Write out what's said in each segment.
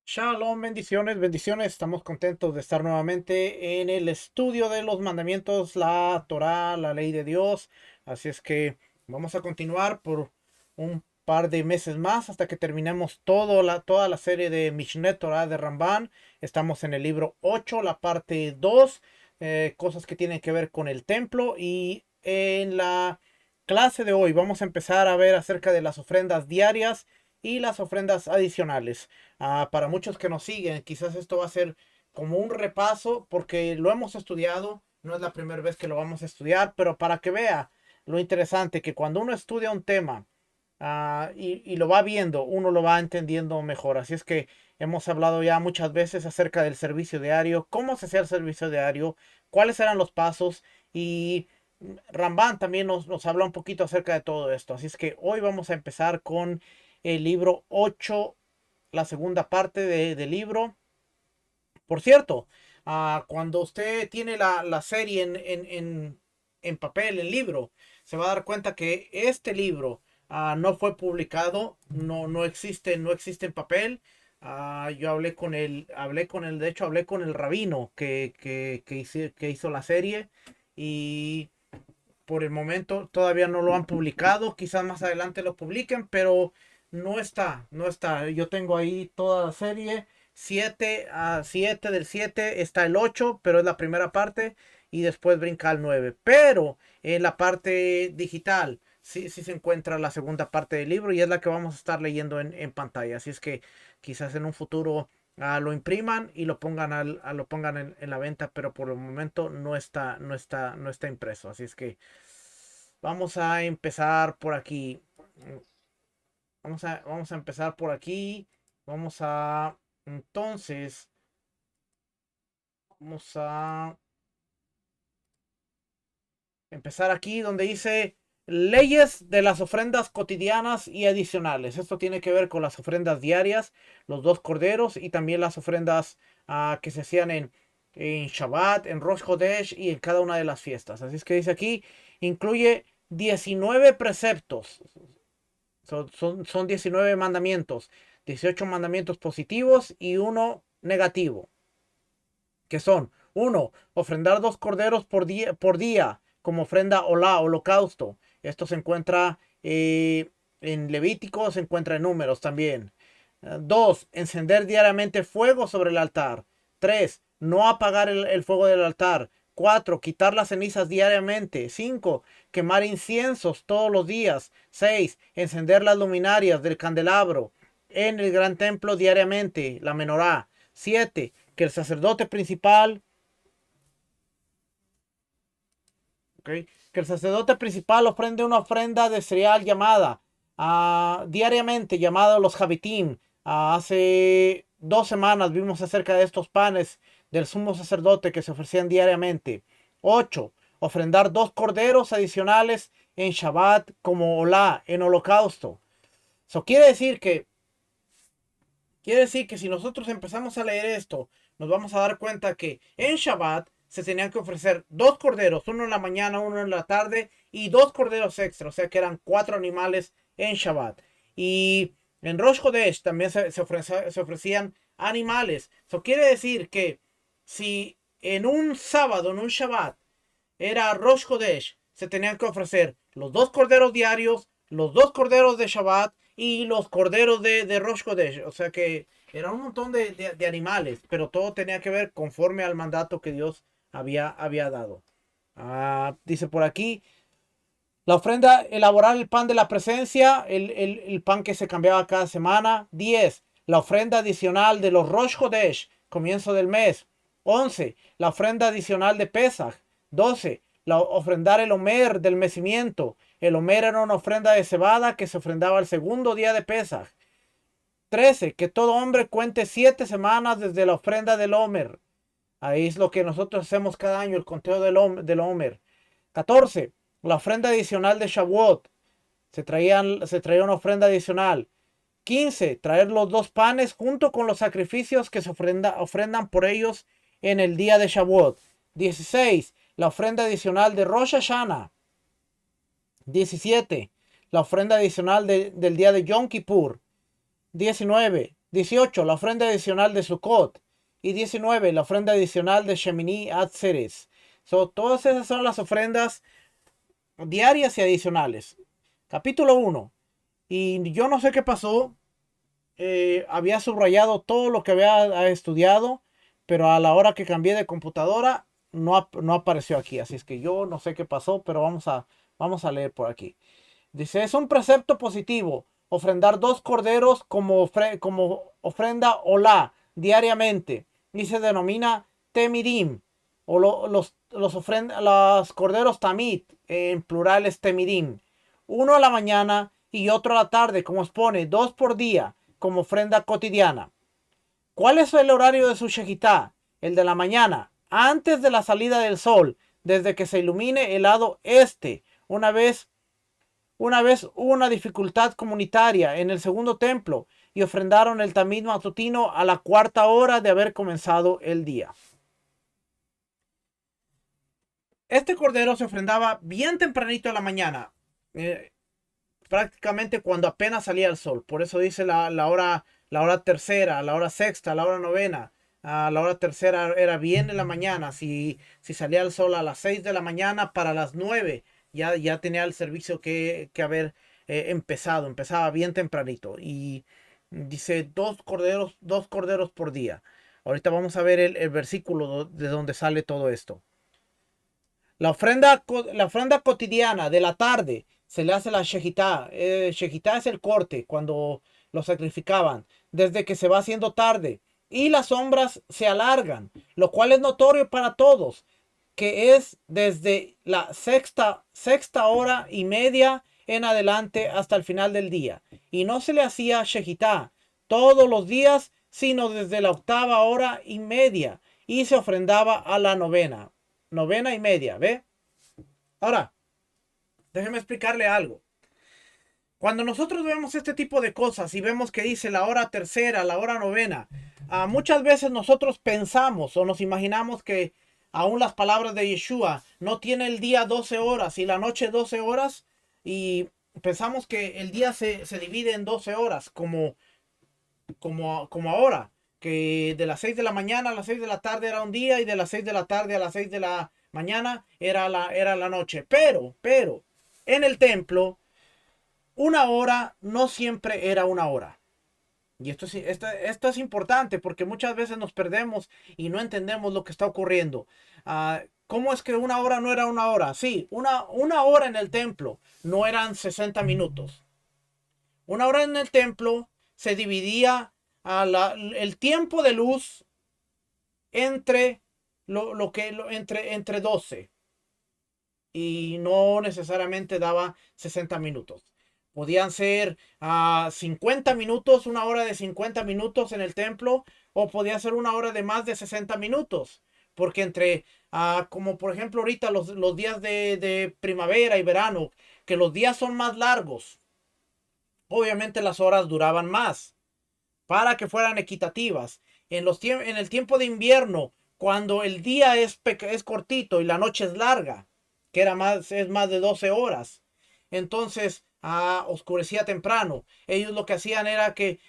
Shalom, bendiciones, bendiciones. Estamos contentos de estar nuevamente en el estudio de los mandamientos, la Torá, la ley de Dios. Así es que vamos a continuar por un par de meses más hasta que terminemos toda la serie de Mishneh Torah de Ramban. Estamos en el libro 8, la parte 2, cosas que tienen que ver con el templo. Y en la clase de hoy vamos a empezar a ver acerca de las ofrendas diarias y las ofrendas adicionales. Para muchos que nos siguen, quizás esto va a ser como un repaso porque lo hemos estudiado, no es la primera vez que lo vamos a estudiar, pero para que vea lo interesante que cuando uno estudia un tema y lo va viendo, uno lo va entendiendo mejor. Así es que hemos hablado ya muchas veces acerca del servicio diario, cómo se hace el servicio diario, cuáles eran los pasos y Ramban también nos habla un poquito acerca de todo esto. Así es que hoy vamos a empezar con el libro 8, la segunda parte del libro. Por cierto, cuando usted tiene la serie en papel, en libro, se va a dar cuenta que este libro no fue publicado, no existe, no existe en papel. Yo de hecho hablé con el rabino que hizo la serie y por el momento todavía no lo han publicado. Quizás más adelante lo publiquen, pero no está. Yo tengo ahí toda la serie. 7 del 7 está el 8, pero es la primera parte. Y después brinca al 9. Pero en la parte digital sí se encuentra la segunda parte del libro y es la que vamos a estar leyendo en pantalla. Así es que quizás en un futuro lo impriman y lo pongan en la venta, pero por el momento no está impreso. Así es que vamos a empezar por aquí. Vamos a empezar por aquí. Vamos a, entonces, vamos a empezar aquí donde dice leyes de las ofrendas cotidianas y adicionales. Esto tiene que ver con las ofrendas diarias, los dos corderos y también las ofrendas que se hacían en Shabbat, en Rosh Hodesh y en cada una de las fiestas. Así es que dice aquí, incluye 19 preceptos. Son 19 mandamientos, 18 mandamientos positivos y uno negativo, que son, uno, ofrendar dos corderos por día como ofrenda olá, holocausto. Esto se encuentra en Levítico, se encuentra en Números también. Dos, encender diariamente fuego sobre el altar. Tres, no apagar el fuego del altar. Cuatro, quitar las cenizas diariamente. Cinco, quemar inciensos todos los días. Seis, encender las luminarias del candelabro en el gran templo diariamente, la menorá. Siete, que el sacerdote principal, ¿okay? Que el sacerdote principal ofrende una ofrenda de cereal llamada diariamente, llamada los Javitim. Hace 2 semanas vimos acerca de estos panes del sumo sacerdote que se ofrecían diariamente. 8. Ofrendar dos corderos adicionales en Shabbat como olá, en holocausto. Eso quiere decir que si nosotros empezamos a leer esto, nos vamos a dar cuenta que en Shabbat se tenían que ofrecer dos corderos, uno en la mañana, uno en la tarde, y dos corderos extra, o sea que eran 4 animales en Shabbat. Y en Rosh Hodesh también se ofrecían animales. Eso quiere decir que si en un sábado, en un Shabbat, era Rosh Hodesh, se tenían que ofrecer los dos corderos diarios, los dos corderos de Shabbat y los corderos de Rosh Hodesh. O sea que era un montón de animales, pero todo tenía que ver conforme al mandato que Dios había dado. Dice por aquí, la ofrenda, elaborar el pan de la presencia, el pan que se cambiaba cada semana. 10. La ofrenda adicional de los Rosh Hodesh, comienzo del mes. 11. La ofrenda adicional de Pesach. 12. Ofrendar el Omer del mecimiento. El Omer era una ofrenda de cebada que se ofrendaba el segundo día de Pesach. 13. Que todo hombre cuente 7 semanas desde la ofrenda del Omer. Ahí es lo que nosotros hacemos cada año, el conteo del Omer. 14. La ofrenda adicional de Shavuot. Se traía una ofrenda adicional. 15. Traer los dos panes junto con los sacrificios que se ofrendan por ellos en el día de Shavuot. 16. La ofrenda adicional de Rosh Hashanah. 17. La ofrenda adicional del día de Yom Kippur. 19. 18, la ofrenda adicional de Sukkot. Y 19, la ofrenda adicional de Shemini Atzeres. Todas esas son las ofrendas diarias y adicionales. Capítulo 1. Y yo no sé qué pasó. Había subrayado todo lo que había estudiado, pero a la hora que cambié de computadora no apareció aquí. Así es que yo no sé qué pasó, pero vamos a leer por aquí. Dice, es un precepto positivo ofrendar 2 corderos como ofrenda olá diariamente. Y se denomina temidim. O los corderos tamit, en plural es temidim. Uno a la mañana y otro a la tarde, como expone, 2 por día, como ofrenda cotidiana. ¿Cuál es el horario de su shejitá? El de la mañana, antes de la salida del sol, desde que se ilumine el lado este. Una vez hubo una dificultad comunitaria en el segundo templo y ofrendaron el tamid matutino a la 4.ª hora de haber comenzado el día. Este cordero se ofrendaba bien tempranito a la mañana, prácticamente cuando apenas salía el sol. Por eso dice la hora tercera, la hora sexta, la hora novena. La hora tercera era bien en la mañana. Si salía el sol a las 6 de la mañana, para las 9 ya tenía el servicio que haber empezado. Empezaba bien tempranito. Y dice 2 corderos por día. Ahorita vamos a ver el versículo de donde sale todo esto. La ofrenda cotidiana de la tarde se le hace la shejitá. Shejitá es el corte cuando lo sacrificaban, desde que se va haciendo tarde y las sombras se alargan, lo cual es notorio para todos, que es desde la sexta hora y media en adelante hasta el final del día. Y no se le hacía shejitá todos los días, sino desde la 8.ª hora y media, y se ofrendaba a la novena y media, ¿ve? Ahora, déjeme explicarle algo. Cuando nosotros vemos este tipo de cosas y vemos que dice la hora tercera, la hora novena, muchas veces nosotros pensamos o nos imaginamos que aún las palabras de Yeshua no tiene el día 12 horas y la noche 12 horas, y pensamos que el día se divide en 12 horas como ahora, que de las 6 de la mañana a las 6 de la tarde era un día y de las 6 de la tarde a las 6 de la mañana era la noche. Pero, en el templo, una hora no siempre era una hora. Y esto es importante porque muchas veces nos perdemos y no entendemos lo que está ocurriendo. ¿Cómo es que una hora no era una hora? Sí, una hora en el templo no eran 60 minutos. Una hora en el templo se dividía el tiempo de luz entre entre 12, y no necesariamente daba 60 minutos. Podían ser 50 minutos, una hora de 50 minutos en el templo, o podía ser una hora de más de 60 minutos. Porque como por ejemplo ahorita los días de primavera y verano, que los días son más largos, obviamente las horas duraban más para que fueran equitativas. En el tiempo de invierno, cuando el día es cortito y la noche es larga, que es más de 12 horas, entonces oscurecía temprano. Ellos lo que hacían era que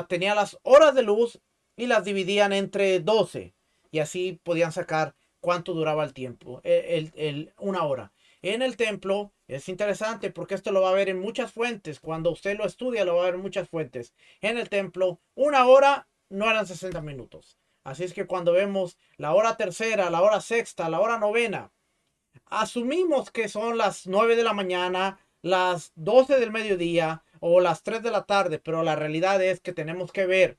tenían las horas de luz y las dividían entre 12, y así podían sacar cuánto duraba el tiempo, una hora. En el templo es interesante porque esto lo va a ver en muchas fuentes. Cuando usted lo estudia, lo va a ver en muchas fuentes. En el templo, una hora no eran 60 minutos. Así es que cuando vemos la hora tercera, la hora sexta, la hora novena, asumimos que son las 9 de la mañana, las 12 del mediodía o las 3 de la tarde, pero la realidad es que tenemos que ver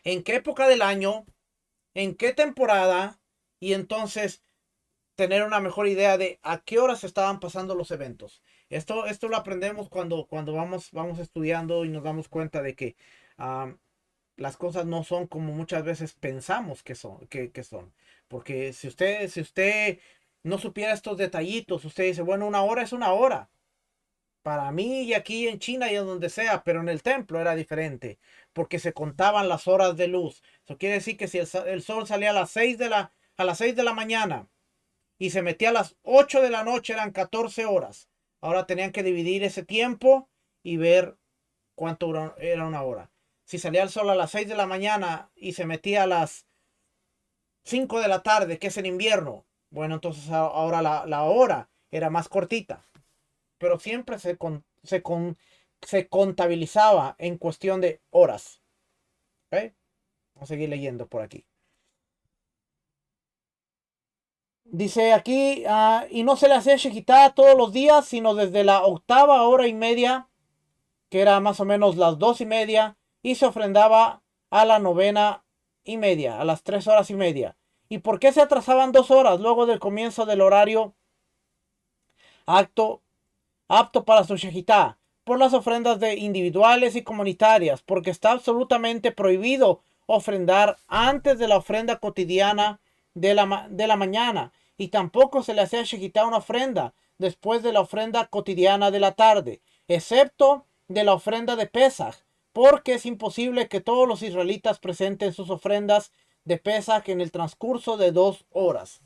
en qué época del año, en qué temporada, y entonces tener una mejor idea de a qué horas estaban pasando los eventos. Esto lo aprendemos cuando vamos estudiando y nos damos cuenta de que las cosas no son como muchas veces pensamos que son. Porque si usted no supiera estos detallitos, usted dice, bueno, una hora es una hora. Para mí y aquí en China y en donde sea, pero en el templo era diferente, porque se contaban las horas de luz. Eso quiere decir que si el sol salía a las 6 de la mañana y se metía a las 8 de la noche, eran 14 horas. Ahora tenían que dividir ese tiempo y ver cuánto era una hora. Si salía el sol a las 6 de la mañana y se metía a las 5 de la tarde, que es en invierno, bueno, entonces ahora la hora era más cortita. Pero siempre se contabilizaba en cuestión de horas. ¿Ok? Vamos a seguir leyendo por aquí. Dice aquí, y no se le hacía Shejitá todos los días, sino desde la octava hora y media, que era más o menos las 2:30, y se ofrendaba a la novena y media, a las 3 horas y media. ¿Y por qué se atrasaban 2 horas luego del comienzo del horario acto, apto para su Shejitá? Por las ofrendas de individuales y comunitarias, porque está absolutamente prohibido ofrendar antes de la ofrenda cotidiana de la mañana, y tampoco se le hacía Shejitá una ofrenda después de la ofrenda cotidiana de la tarde, excepto de la ofrenda de Pesaj, porque es imposible que todos los israelitas presenten sus ofrendas de Pesaj en el transcurso de 2 horas.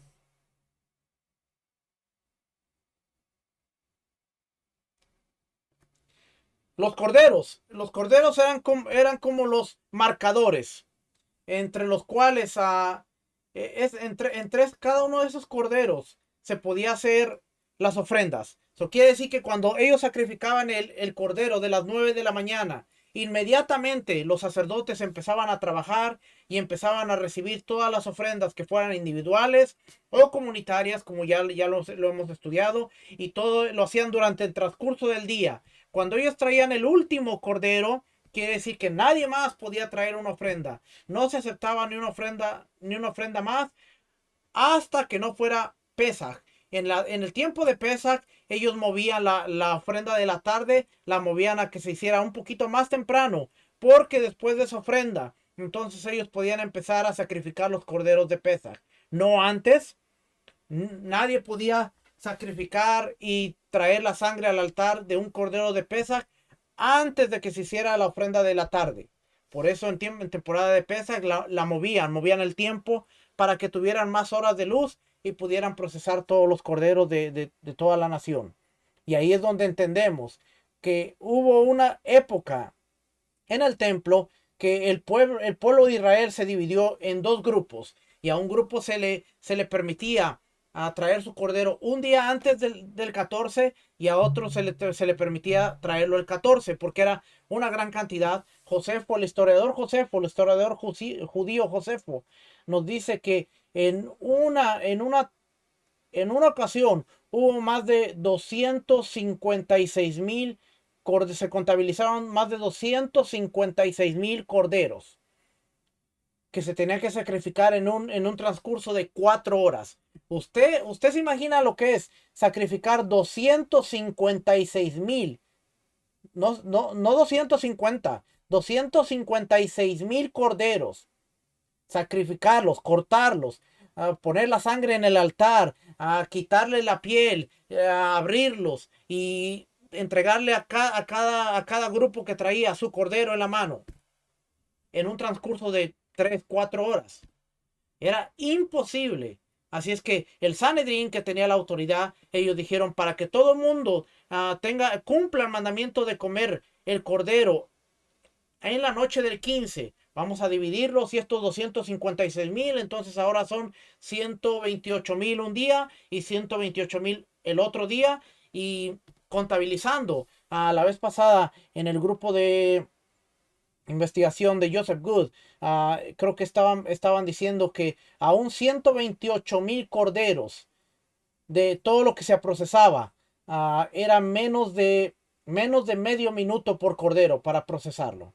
Los corderos eran como los marcadores, entre los cuales entre cada uno de esos corderos se podía hacer las ofrendas. Eso quiere decir que cuando ellos sacrificaban el cordero de las 9 de la mañana, inmediatamente los sacerdotes empezaban a trabajar y empezaban a recibir todas las ofrendas que fueran individuales o comunitarias, como ya lo hemos estudiado, y todo lo hacían durante el transcurso del día. Cuando ellos traían el último cordero, quiere decir que nadie más podía traer una ofrenda. No se aceptaba ni una ofrenda más hasta que no fuera Pesaj. En el tiempo de Pesaj, ellos movían la ofrenda de la tarde, la movían a que se hiciera un poquito más temprano, porque después de esa ofrenda, entonces ellos podían empezar a sacrificar los corderos de Pesaj. No antes, nadie podía sacrificar y traer la sangre al altar de un cordero de Pesaj antes de que se hiciera la ofrenda de la tarde. Por eso en temporada de Pesaj la movían el tiempo para que tuvieran más horas de luz y pudieran procesar todos los corderos de toda la nación. Y ahí es donde entendemos que hubo una época en el templo que el pueblo de Israel se dividió en dos grupos, y a un grupo se le permitía traer su cordero un día antes del 14, y a otro se le permitía traerlo el 14 porque era una gran cantidad. El historiador judío Josefo nos dice que en una ocasión hubo más de 256,000, se contabilizaron más de 256,000 corderos que se tenía que sacrificar en un transcurso de 4 horas. Usted se imagina lo que es sacrificar 256,000, no 256,000 corderos, sacrificarlos, cortarlos, poner la sangre en el altar, quitarle la piel, abrirlos y entregarle a cada grupo que traía su cordero en la mano en un transcurso de 3, 4 horas. Era imposible. Así es que el Sanedrín, que tenía la autoridad, ellos dijeron, para que todo el mundo cumpla el mandamiento de comer el cordero en la noche del 15, vamos a dividirlos, y estos 256,000, entonces ahora son 128,000 un día y 128,000 el otro día. Y contabilizando, a la vez pasada en el grupo de investigación de Joseph Good, creo que estaban diciendo que aún 128,000 corderos de todo lo que se procesaba, era menos de medio minuto por cordero para procesarlo.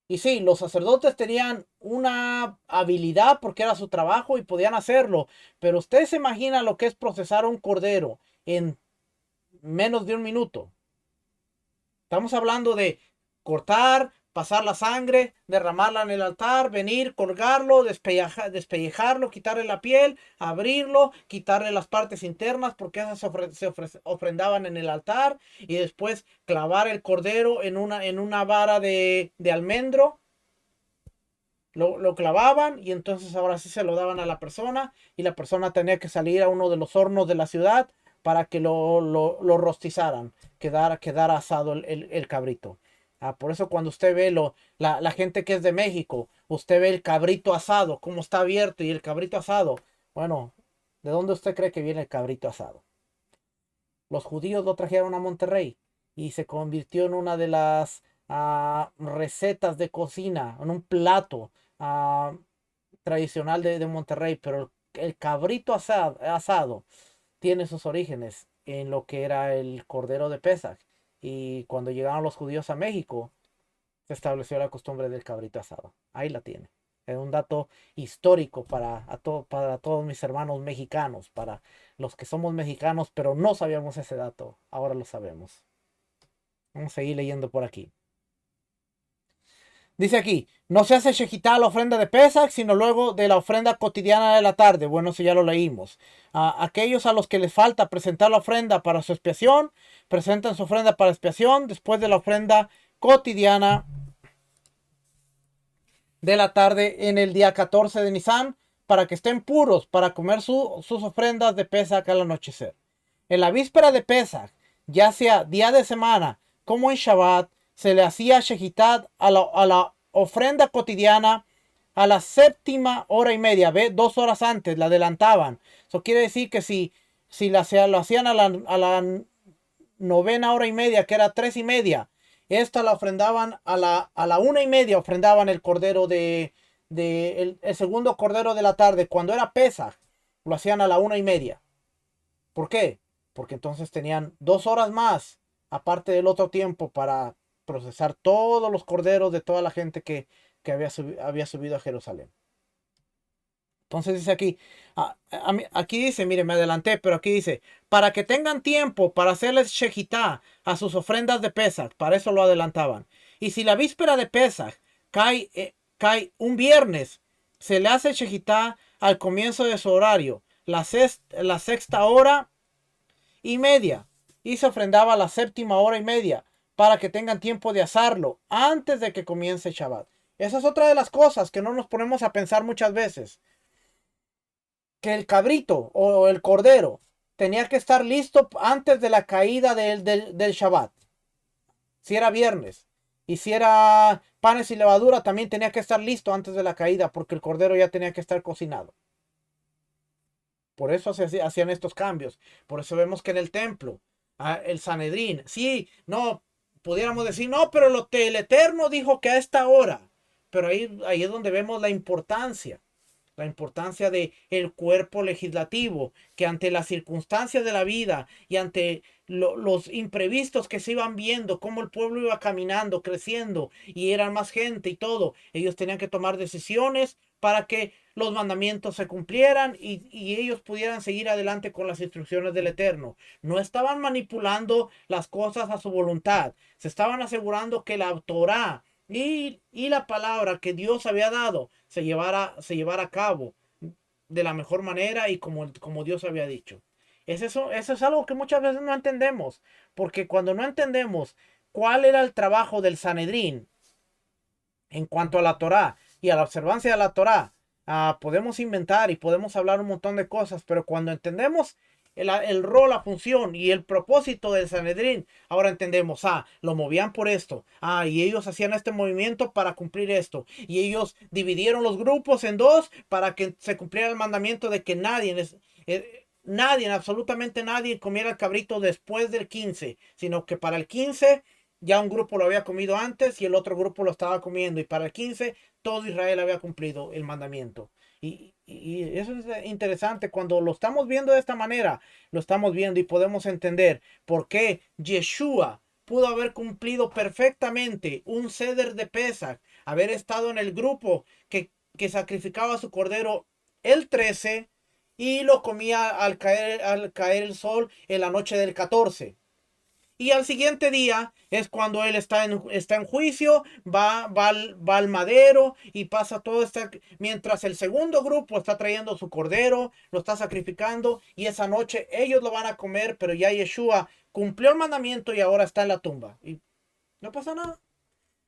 Y sí, los sacerdotes tenían una habilidad porque era su trabajo y podían hacerlo, pero usted se imagina lo que es procesar un cordero en menos de un minuto. Estamos hablando de cortar, pasar la sangre, derramarla en el altar, venir, colgarlo, despellejarlo, quitarle la piel, abrirlo, quitarle las partes internas porque esas se ofrendaban en el altar, y después clavar el cordero en una vara de almendro. Lo clavaban y entonces ahora sí se lo daban a la persona, y la persona tenía que salir a uno de los hornos de la ciudad para que lo rostizaran, quedara asado el cabrito. Por eso cuando usted ve la gente que es de México, usted ve el cabrito asado, cómo está abierto y el cabrito asado. Bueno, ¿de dónde usted cree que viene el cabrito asado? Los judíos lo trajeron a Monterrey y se convirtió en una de las recetas de cocina, en un plato ah, tradicional de Monterrey, pero el cabrito asado tiene sus orígenes en lo que era el Cordero de Pesaj. Y cuando llegaron los judíos a México, se estableció la costumbre del cabrito asado. Ahí la tiene. Es un dato histórico para todos mis hermanos mexicanos, para los que somos mexicanos, pero no sabíamos ese dato. Ahora lo sabemos. Vamos a seguir leyendo por aquí. Dice aquí, no se hace shejitá la ofrenda de Pesach, sino luego de la ofrenda cotidiana de la tarde. Bueno, eso ya lo leímos. Aquellos a los que les falta presentar la ofrenda para su expiación, presentan su ofrenda para expiación después de la ofrenda cotidiana de la tarde en el día 14 de Nisan, para que estén puros para comer sus ofrendas de Pesach al anochecer. En la víspera de Pesach, ya sea día de semana como en Shabbat, se le hacía shejitat a la ofrenda cotidiana a la séptima hora y media, ¿ve? 2 horas antes, la adelantaban. Eso quiere decir que si lo hacían a la novena hora y media, que era 3:30, esta la ofrendaban a la 1:30, ofrendaban el cordero el segundo cordero de la tarde. Cuando era Pesaj, lo hacían a la 1:30. ¿Por qué? Porque entonces tenían 2 horas más, aparte del otro tiempo, para procesar todos los corderos de toda la gente que había subido a Jerusalén. Entonces dice aquí, aquí dice, mire, me adelanté, pero aquí dice, para que tengan tiempo para hacerles shejitá a sus ofrendas de Pesach, para eso lo adelantaban. Y si la víspera de Pesach cae un viernes, se le hace shejitá al comienzo de su horario, la sexta hora y media, y se ofrendaba a la séptima hora y media, para que tengan tiempo de asarlo antes de que comience Shabbat. Esa es otra de las cosas que no nos ponemos a pensar muchas veces, que el cabrito o el cordero tenía que estar listo antes de la caída del Shabbat. Si era viernes. Y si era panes y levadura, también tenía que estar listo antes de la caída, porque el cordero ya tenía que estar cocinado. Por eso se hacían estos cambios. Por eso vemos que en el templo, el Sanedrín, sí, no, pudiéramos decir, no, pero el Eterno dijo que a esta hora. Pero ahí es donde vemos la importancia de el cuerpo legislativo, que ante las circunstancias de la vida y ante los imprevistos que se iban viendo, cómo el pueblo iba caminando, creciendo y eran más gente y todo, ellos tenían que tomar decisiones para que los mandamientos se cumplieran y ellos pudieran seguir adelante con las instrucciones del Eterno. No estaban manipulando las cosas a su voluntad, se estaban asegurando que la Torah y la palabra que Dios había dado se llevara a cabo de la mejor manera y como Dios había dicho. Eso es algo que muchas veces no entendemos, porque cuando no entendemos cuál era el trabajo del Sanedrín en cuanto a la Torá y a la observancia de la Torá, podemos inventar y podemos hablar un montón de cosas, pero cuando entendemos el rol, la función y el propósito del Sanedrín, ahora entendemos, lo movían por esto, y ellos hacían este movimiento para cumplir esto, y ellos dividieron los grupos en dos para que se cumpliera el mandamiento de que nadie, absolutamente nadie comiera el cabrito después del 15, sino que para el 15 ya un grupo lo había comido antes y el otro grupo lo estaba comiendo. Y para el 15 todo Israel había cumplido el mandamiento. Y eso es interesante. Cuando lo estamos viendo de esta manera, lo estamos viendo y podemos entender por qué Yeshua pudo haber cumplido perfectamente un ceder de Pesach, haber estado en el grupo que sacrificaba su cordero el 13 y lo comía al caer el sol en la noche del 14. Y al siguiente día es cuando él está en juicio, va al madero y pasa todo esto, mientras el segundo grupo está trayendo su cordero, lo está sacrificando y esa noche ellos lo van a comer, pero ya Yeshua cumplió el mandamiento y ahora está en la tumba. Y no pasa nada.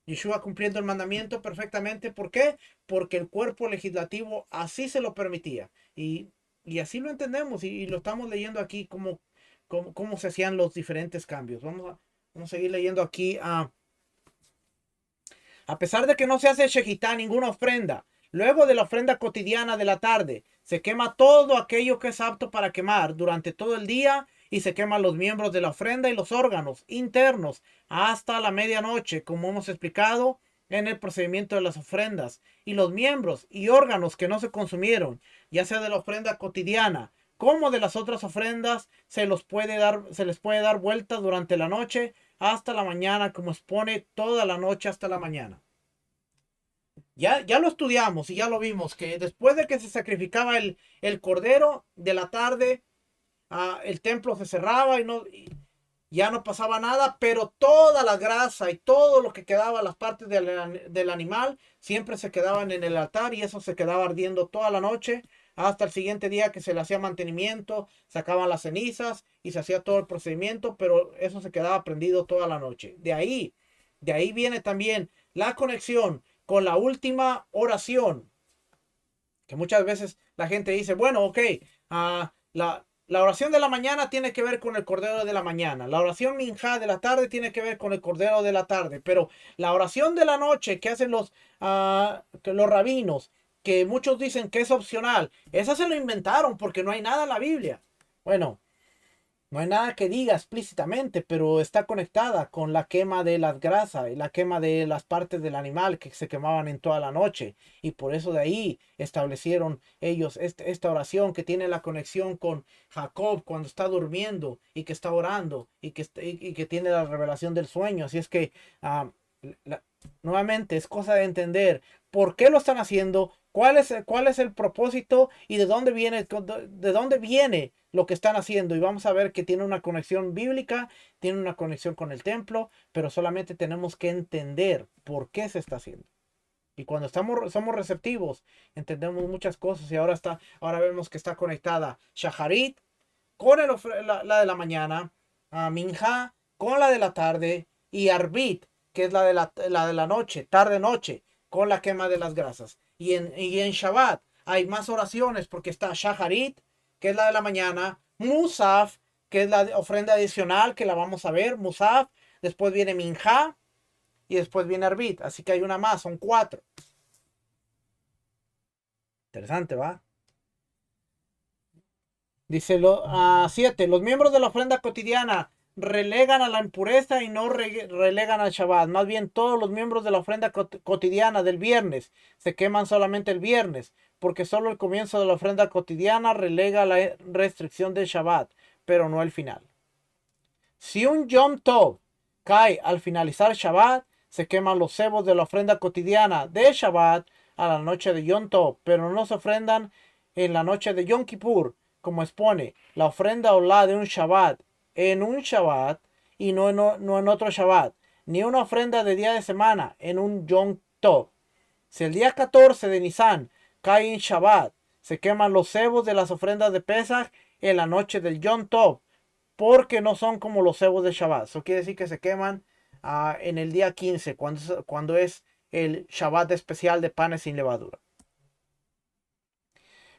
Yeshua cumpliendo el mandamiento perfectamente. ¿Por qué? Porque el cuerpo legislativo así se lo permitía. Y así lo entendemos y lo estamos leyendo aquí cómo se hacían los diferentes cambios. Vamos a seguir leyendo aquí A pesar de que no se hace shejitá, ninguna ofrenda, luego de la ofrenda cotidiana de la tarde, se quema todo aquello que es apto para quemar durante todo el día y se queman los miembros de la ofrenda y los órganos internos hasta la medianoche, como hemos explicado en el procedimiento de las ofrendas. Y los miembros y órganos que no se consumieron, ya sea de la ofrenda cotidiana como de las otras ofrendas, se les puede dar vuelta durante la noche hasta la mañana, como expone toda la noche hasta la mañana. Ya lo estudiamos y ya lo vimos, que después de que se sacrificaba el cordero de la tarde, el templo se cerraba y ya no pasaba nada, pero toda la grasa y todo lo que quedaba, las partes del animal, siempre se quedaban en el altar y eso se quedaba ardiendo toda la noche hasta el siguiente día que se le hacía mantenimiento, sacaban las cenizas y se hacía todo el procedimiento, pero eso se quedaba prendido toda la noche. De ahí viene también la conexión con la última oración, que muchas veces la gente dice, bueno, ok, la oración de la mañana tiene que ver con el cordero de la mañana, la oración minjá de la tarde tiene que ver con el cordero de la tarde, pero la oración de la noche que hacen los rabinos, que muchos dicen que es opcional, esa se lo inventaron porque no hay nada en la Biblia. Bueno, no hay nada que diga explícitamente, pero está conectada con la quema de las grasas y la quema de las partes del animal que se quemaban en toda la noche. Y por eso de ahí establecieron ellos esta oración que tiene la conexión con Jacob cuando está durmiendo y que está orando y que tiene la revelación del sueño. Así es que ah, la- nuevamente es cosa de entender por qué lo están haciendo, cuál es el propósito y de dónde viene lo que están haciendo. Y vamos a ver que tiene una conexión bíblica, tiene una conexión con el templo, pero solamente tenemos que entender por qué se está haciendo. Y cuando somos receptivos, entendemos muchas cosas. Y ahora vemos que está conectada Shaharit con la de la mañana, a Minja con la de la tarde y Arbit, que es la de la noche, tarde-noche, con la quema de las grasas. Y en Shabbat hay más oraciones porque está Shaharit, que es la de la mañana, Musaf, que es la ofrenda adicional que la vamos a ver, Musaf, después viene Minja y después viene Arbit, así que hay una más, son cuatro. Interesante, ¿va? Dice 7. Los miembros de la ofrenda cotidiana relegan a la impureza y no relegan al Shabbat. Más bien, todos los miembros de la ofrenda cotidiana del viernes se queman solamente el viernes, porque solo el comienzo de la ofrenda cotidiana relega la restricción del Shabbat, pero no el final. Si un Yom Tov cae al finalizar Shabbat, se queman los cebos de la ofrenda cotidiana de Shabbat a la noche de Yom Tov, pero no se ofrendan en la noche de Yom Kippur, como expone la ofrenda olá de un Shabbat en un Shabbat y no en otro Shabbat, ni una ofrenda de día de semana en un Yom Tov. Si el día 14 de Nisan cae en Shabbat, se queman los cebos de las ofrendas de Pesach en la noche del Yom Tov, porque no son como los cebos de Shabbat. Eso quiere decir que se queman en el día 15, cuando es el Shabbat especial de panes sin levadura.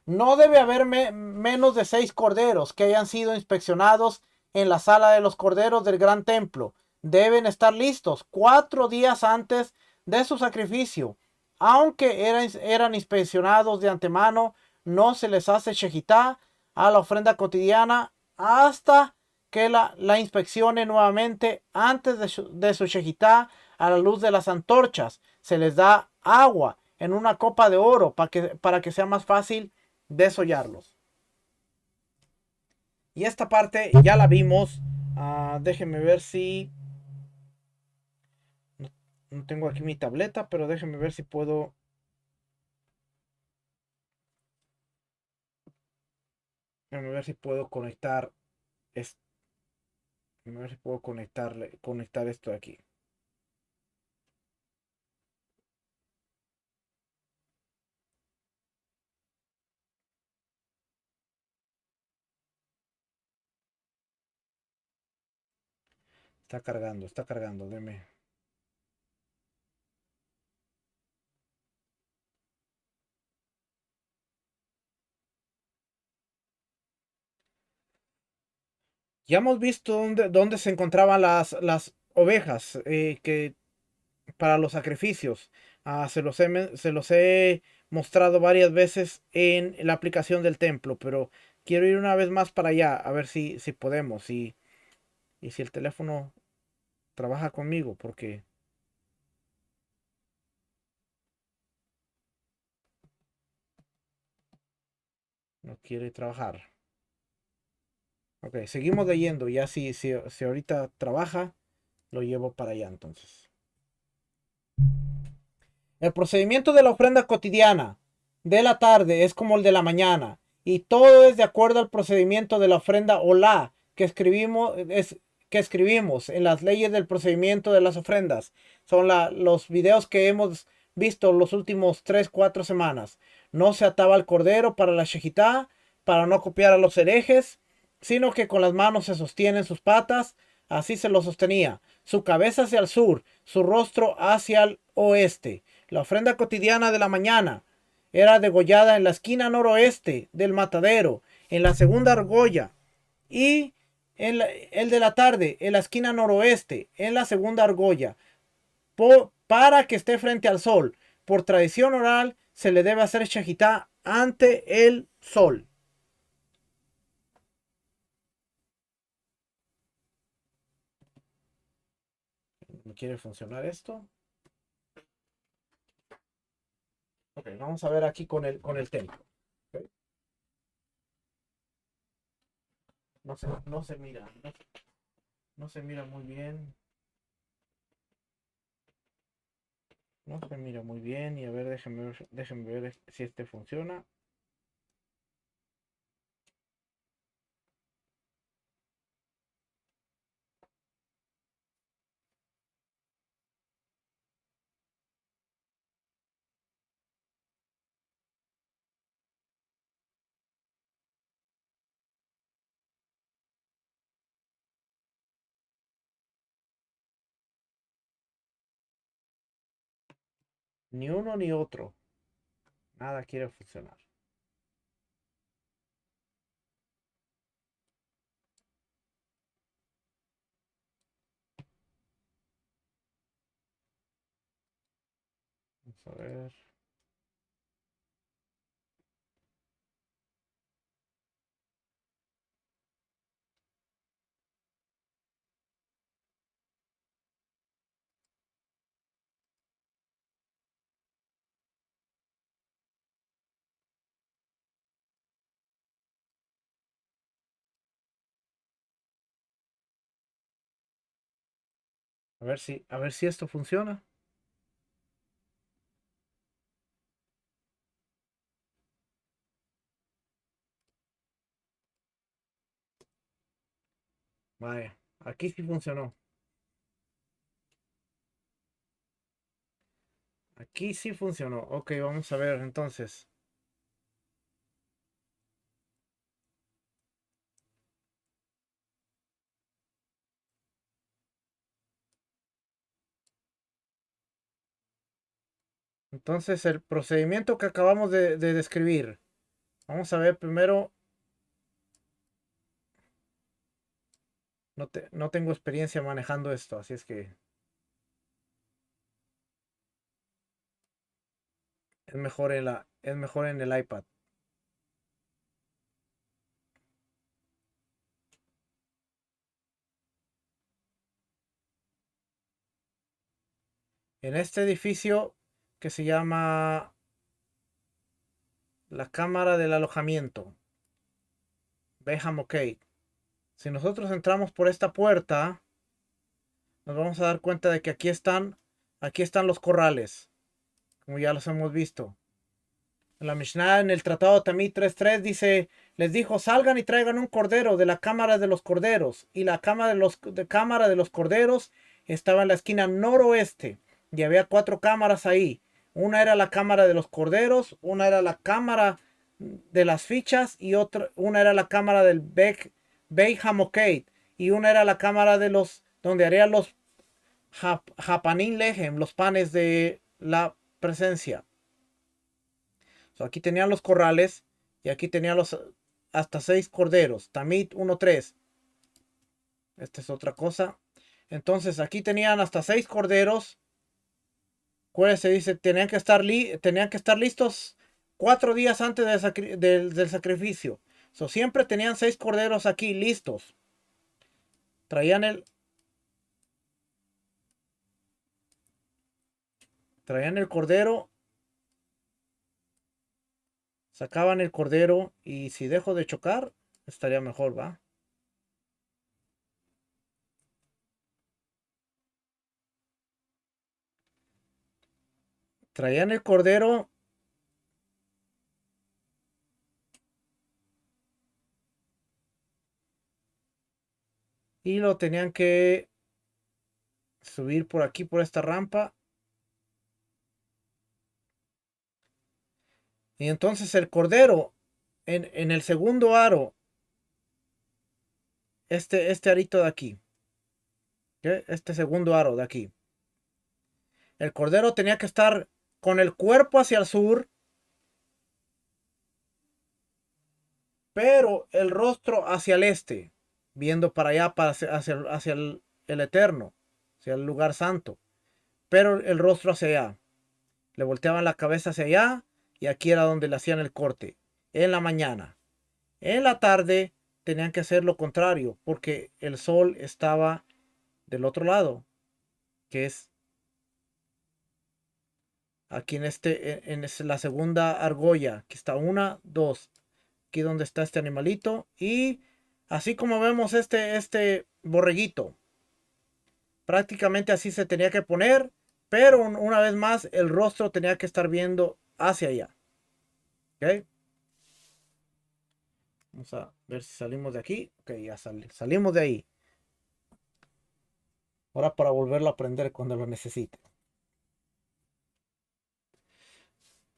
No debe haber menos de 6 corderos que hayan sido inspeccionados en la sala de los corderos del gran templo. Deben estar listos 4 días antes de su sacrificio. Aunque eran inspeccionados de antemano, no se les hace shejitá a la ofrenda cotidiana hasta que la inspeccione nuevamente antes de su shejitá a la luz de las antorchas. Se les da agua en una copa de oro para que sea más fácil desollarlos. Y esta parte ya la vimos. Déjenme ver si... No, no tengo aquí mi tableta, pero déjenme ver si puedo... Déjenme ver si puedo conectar... Déjenme ver si puedo conectar esto de aquí. Está cargando, deme. Ya hemos visto dónde se encontraban las ovejas, que para los sacrificios. Se los he mostrado varias veces en la aplicación del templo, pero quiero ir una vez más para allá, a ver si podemos y si el teléfono trabaja conmigo, porque no quiere trabajar. Ok, seguimos leyendo, ya si ahorita trabaja, lo llevo para allá entonces. El procedimiento de la ofrenda cotidiana de la tarde es como el de la mañana, y todo es de acuerdo al procedimiento de la ofrenda olá que escribimos en las leyes del procedimiento de las ofrendas. Son los videos que hemos visto los últimos 3 4 semanas. No se ataba el cordero para la shejitá, para no copiar a los herejes, sino que con las manos se sostienen sus patas, así se lo sostenía, su cabeza hacia el sur, su rostro hacia el oeste. La ofrenda cotidiana de la mañana era degollada en la esquina noroeste del matadero, en la segunda argolla, y el de la tarde en la esquina noroeste, en la segunda argolla, para que esté frente al sol. Por tradición oral, se le debe hacer shahitá ante el sol. ¿Me quiere funcionar esto? Ok, vamos a ver aquí con el templo. Okay. No se mira, no se mira muy bien. No se mira muy bien. Y a ver, déjenme ver si este funciona. Ni uno ni otro. Nada quiere funcionar. Vamos a ver. A ver si esto funciona. Vaya, aquí sí funcionó. Aquí sí funcionó. Ok, vamos a ver entonces. Entonces, el procedimiento que acabamos de describir. Vamos a ver primero. No tengo experiencia manejando esto, así es que es mejor en el iPad. En este edificio que se llama la Cámara del Alojamiento, Beham OK. Si nosotros entramos por esta puerta, nos vamos a dar cuenta de que aquí están los corrales, como ya los hemos visto. En la Mishnah, en el Tratado Tamid 3.3 dice, les dijo, salgan y traigan un cordero de la cámara de los corderos. Y la cámara de los corderos estaba en la esquina noroeste. Y había 4 cámaras ahí. Una era la cámara de los corderos, una era la cámara de las fichas y una era la cámara del Beit Hamokeit. Y una era la cámara de los, donde harían los Japanín Lehem, los panes de la presencia. So, aquí tenían los corrales y aquí tenían los hasta 6 corderos. Tamit 1.3. Esta es otra cosa. Entonces aquí tenían hasta 6 corderos Acuérdense, dice, tenían que estar listos 4 días antes del sacrificio. So, siempre tenían 6 corderos aquí listos. Traían el, traían el cordero, sacaban el cordero y si dejo de chocar, estaría mejor, ¿va? Traían el cordero y lo tenían que subir por aquí, por esta rampa. Y entonces el cordero en el segundo aro, este arito de aquí, ¿ok? Este segundo aro de aquí. El cordero tenía que estar con el cuerpo hacia el sur, pero el rostro hacia el este, viendo para allá, hacia el eterno, hacia el lugar santo, pero el rostro hacia allá. Le volteaban la cabeza hacia allá y aquí era donde le hacían el corte, en la mañana. En la tarde tenían que hacer lo contrario, porque el sol estaba del otro lado, que es aquí en la segunda argolla. Aquí está una, dos. Aquí donde está este animalito. Y así como vemos este borreguito. Prácticamente así se tenía que poner. Pero una vez más el rostro tenía que estar viendo hacia allá. ¿Ok? Vamos a ver si salimos de aquí. Ok, ya salimos de ahí. Ahora para volverlo a prender cuando lo necesite.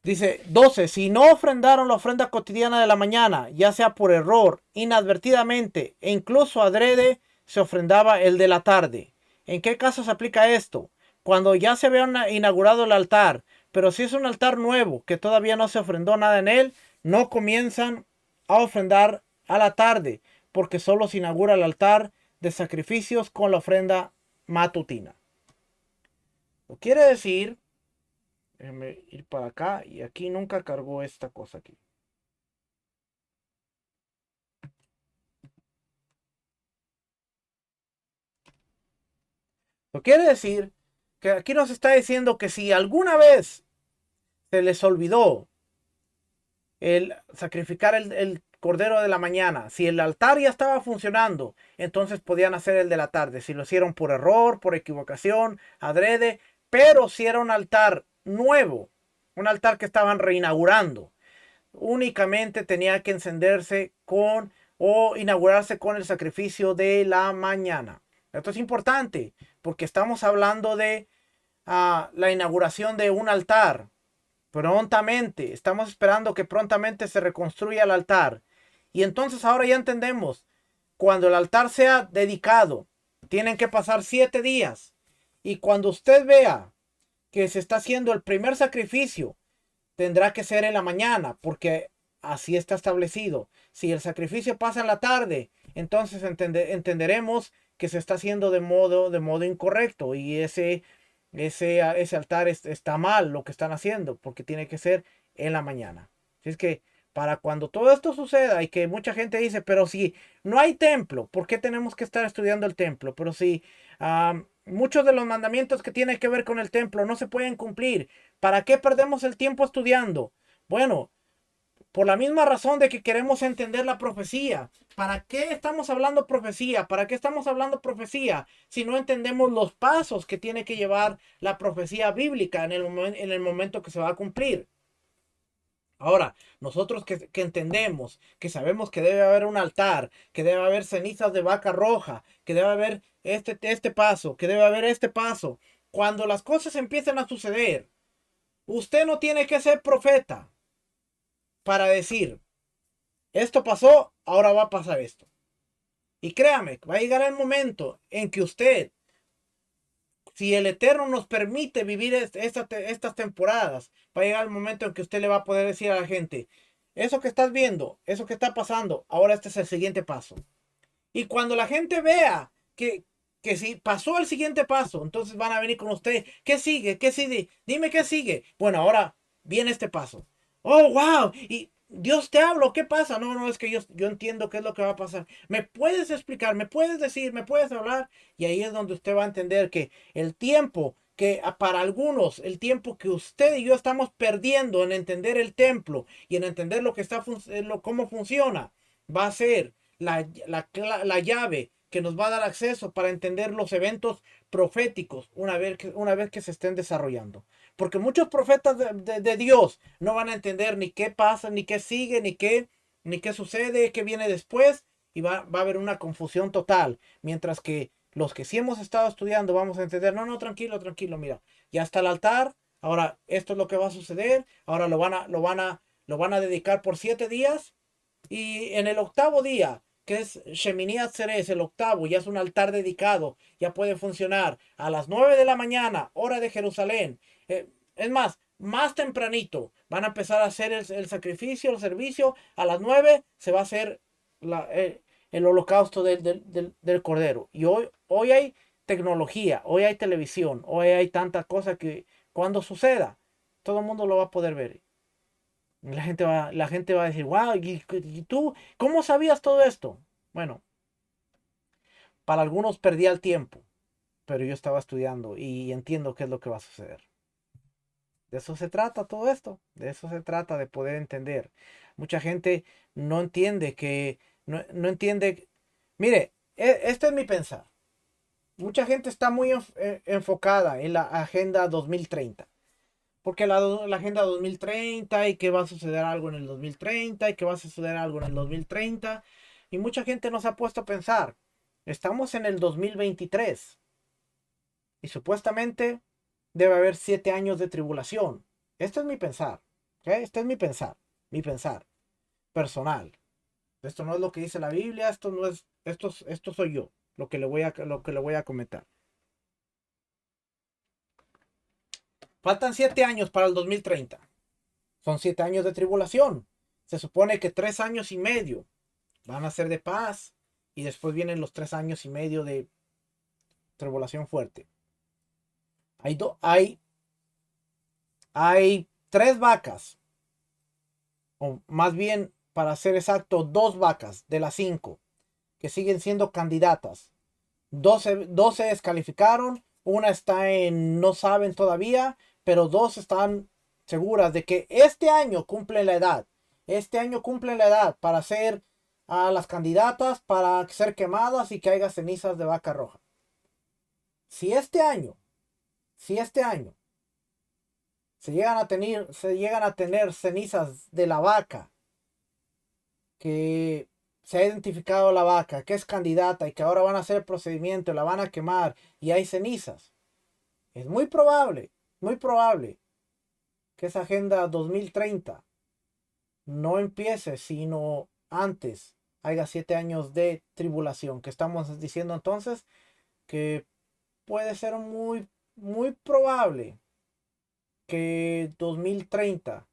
Dice 12. Si no ofrendaron la ofrenda cotidiana de la mañana, ya sea por error, inadvertidamente e incluso adrede, se ofrendaba el de la tarde. ¿En qué caso se aplica esto? Cuando ya se había inaugurado el altar, pero si es un altar nuevo que todavía no se ofrendó nada en él, no comienzan a ofrendar a la tarde, porque solo se inaugura el altar de sacrificios con la ofrenda matutina. Lo quiere decir, déjenme ir para acá y aquí nunca cargó esta cosa aquí. Lo quiere decir que aquí nos está diciendo que si alguna vez se les olvidó el sacrificar el cordero de la mañana, si el altar ya estaba funcionando, entonces podían hacer el de la tarde. Si lo hicieron por error, por equivocación, adrede, pero si era un altar nuevo, un altar que estaban reinaugurando, únicamente tenía que encenderse con o inaugurarse con el sacrificio de la mañana. Esto es importante porque estamos hablando de la inauguración de un altar. Prontamente, estamos esperando que prontamente se reconstruya el altar. Y entonces ahora ya entendemos, cuando el altar sea dedicado, tienen que pasar 7 días. Y cuando usted vea que se está haciendo el primer sacrificio, tendrá que ser en la mañana, porque así está establecido. Si el sacrificio pasa en la tarde, entonces entenderemos que se está haciendo de modo incorrecto y ese altar está mal lo que están haciendo, porque tiene que ser en la mañana. Así es que para cuando todo esto suceda y que mucha gente dice, pero si no hay templo, ¿por qué tenemos que estar estudiando el templo? Pero si muchos de los mandamientos que tienen que ver con el templo no se pueden cumplir, ¿para qué perdemos el tiempo estudiando? Bueno, por la misma razón de que queremos entender la profecía. ¿Para qué estamos hablando profecía? ¿Para qué estamos hablando profecía si no entendemos los pasos que tiene que llevar la profecía bíblica en el momento que se va a cumplir? Ahora, nosotros que entendemos, que sabemos que debe haber un altar, que debe haber cenizas de vaca roja, que debe haber este paso, que debe haber este paso. Cuando las cosas empiecen a suceder, usted no tiene que ser profeta para decir, esto pasó, ahora va a pasar esto. Y créame, va a llegar el momento en que usted, si el Eterno nos permite vivir estas temporadas, va a llegar el momento en que usted le va a poder decir a la gente, eso que estás viendo, eso que está pasando, ahora este es el siguiente paso. Y cuando la gente vea que si pasó el siguiente paso, entonces van a venir con usted. ¿Qué sigue? ¿Qué sigue? Dime qué sigue. Bueno, ahora viene este paso. Oh, wow. Y Dios te hablo, ¿qué pasa? No, no, es que yo entiendo qué es lo que va a pasar. ¿Me puedes explicar? ¿Me puedes decir? ¿Me puedes hablar? Y ahí es donde usted va a entender que el tiempo que para algunos, el tiempo que usted y yo estamos perdiendo en entender el templo y en entender lo que está, cómo funciona, va a ser la llave que nos va a dar acceso para entender los eventos proféticos una vez que se estén desarrollando. Porque muchos profetas de Dios no van a entender ni qué pasa, ni qué sigue, ni qué sucede, qué viene después. Y va a haber una confusión total. Mientras que los que sí hemos estado estudiando vamos a entender, no, no, tranquilo, tranquilo, mira, ya está el altar, ahora esto es lo que va a suceder, ahora lo van a dedicar por 7 días y en el octavo día, que es Shemini Atzeres, el octavo, ya es un altar dedicado, ya puede funcionar a las 9 de la mañana, hora de Jerusalén. Es más tempranito, van a empezar a hacer el sacrificio, el servicio, a las 9 se va a hacer el holocausto del cordero. Y hoy hay tecnología, hoy hay televisión, hoy hay tanta cosa que cuando suceda, todo el mundo lo va a poder ver. La gente va a decir, wow, ¿y tú cómo sabías todo esto? Bueno, para algunos perdía el tiempo, pero yo estaba estudiando y entiendo qué es lo que va a suceder. De eso se trata todo esto, de eso se trata, de poder entender. Mucha gente no entiende no entiende. Mire, este es mi pensar. Mucha gente está muy enfocada en la Agenda 2030. Porque la Agenda 2030 y que va a suceder algo en el 2030 y que va a suceder algo en el 2030. Y mucha gente nos ha puesto a pensar, estamos en el 2023 y supuestamente debe haber 7 años de tribulación. Este es mi pensar. ¿Ok? Este es mi pensar personal. Esto no es lo que dice la Biblia, esto no es, esto soy yo, lo que le voy a comentar. Faltan 7 años para el 2030. Son 7 años de tribulación. Se supone que 3 años y medio van a ser de paz y después vienen los 3 años y medio de tribulación fuerte. Hay tres vacas, o más bien, para ser exacto, dos vacas de las cinco que siguen siendo candidatas. 12 descalificaron, una está en no saben todavía, pero dos están seguras de que este año cumplen la edad. Este año cumplen la edad para ser a las candidatas, para ser quemadas y que haya cenizas de vaca roja. Si este año, si este año se llegan a tener cenizas de la vaca, que se ha identificado la vaca, que es candidata y que ahora van a hacer el procedimiento, la van a quemar y hay cenizas, es muy probable que esa Agenda 2030 no empiece sino antes haya 7 años de tribulación, que estamos diciendo entonces que puede ser muy, muy probable que 2030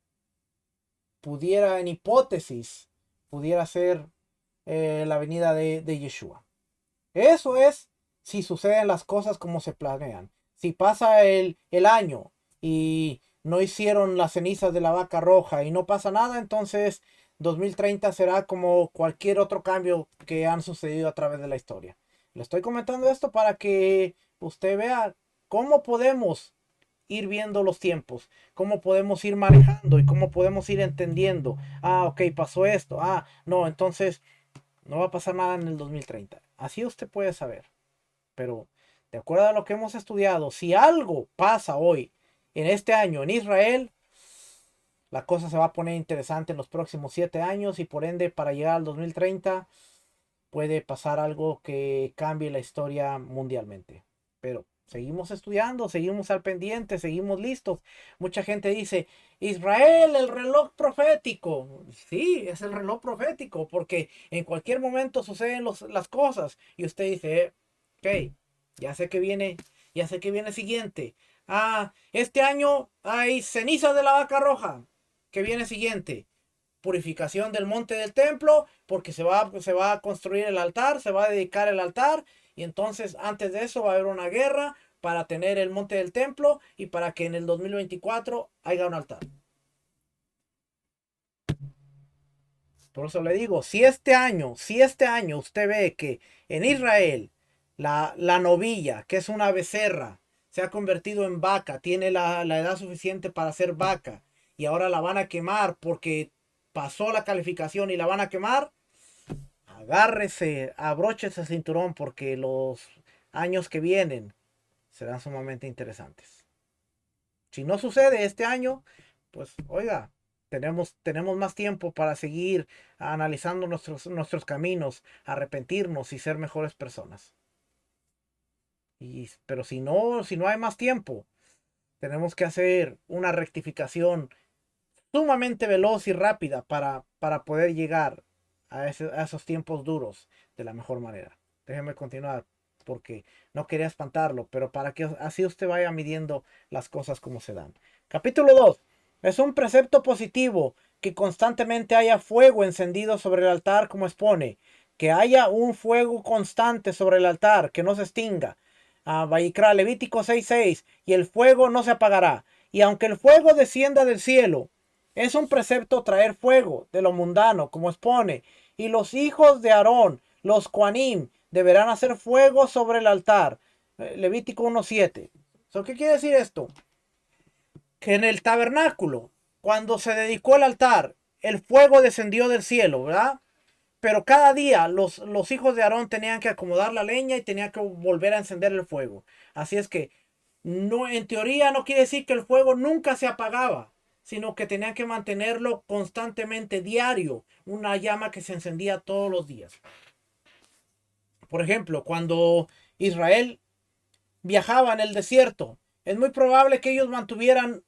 pudiera, en hipótesis, pudiera ser la venida de Yeshua. Eso es si suceden las cosas como se planean. Si pasa el año y no hicieron las cenizas de la vaca roja y no pasa nada, entonces 2030 será como cualquier otro cambio que han sucedido a través de la historia. Le estoy comentando esto para que usted vea cómo podemos ir viendo los tiempos, cómo podemos ir manejando y cómo podemos ir entendiendo. Ah, ok, pasó esto. Ah, no, entonces no va a pasar nada en el 2030. Así usted puede saber. Pero de acuerdo a lo que hemos estudiado, si algo pasa hoy, en este año, en Israel, la cosa se va a poner interesante en los próximos 7 años y por ende para llegar al 2030 puede pasar algo que cambie la historia mundialmente. Pero seguimos estudiando, seguimos al pendiente, seguimos listos. Mucha gente dice, Israel, el reloj profético. Sí, es el reloj profético, porque en cualquier momento suceden las cosas. Y usted dice, ok, ya sé que viene, ya sé que viene siguiente. Ah, este año hay ceniza de la vaca roja. Que viene siguiente purificación del monte del templo, porque se va a construir el altar, se va a dedicar el altar Y entonces antes de eso va a haber una guerra para tener el monte del templo y para que en el 2024 haya un altar. Por eso le digo, si este año usted ve que en Israel la novilla, que es una becerra, se ha convertido en vaca, tiene la edad suficiente para ser vaca y ahora la van a quemar porque pasó la calificación y la van a quemar, agárrese, abróchese el cinturón porque los años que vienen serán sumamente interesantes. Si no sucede este año, pues oiga, tenemos más tiempo para seguir analizando nuestros caminos, arrepentirnos y ser mejores personas. Pero si no hay más tiempo, tenemos que hacer una rectificación sumamente veloz y rápida para poder llegar a esos tiempos duros de la mejor manera. Déjeme continuar porque no quería espantarlo, pero para que así usted vaya midiendo las cosas como se dan. Capítulo 2. Es un precepto positivo que constantemente haya fuego encendido sobre el altar como expone. Que haya un fuego constante sobre el altar, que no se extinga. Vayikra, Levítico 6:6. Y el fuego no se apagará. Y aunque el fuego descienda del cielo, es un precepto traer fuego de lo mundano, como expone. Y los hijos de Aarón, los Coanim, deberán hacer fuego sobre el altar. Levítico 1:7. ¿Qué quiere decir esto? Que en el tabernáculo, cuando se dedicó el altar, el fuego descendió del cielo, ¿verdad? Pero cada día los hijos de Aarón tenían que acomodar la leña y tenían que volver a encender el fuego. Así es que no, en teoría no quiere decir que el fuego nunca se apagaba, sino que tenían que mantenerlo constantemente diario, una llama que se encendía todos los días. Por ejemplo, cuando Israel viajaba en el desierto, es muy probable que ellos mantuvieran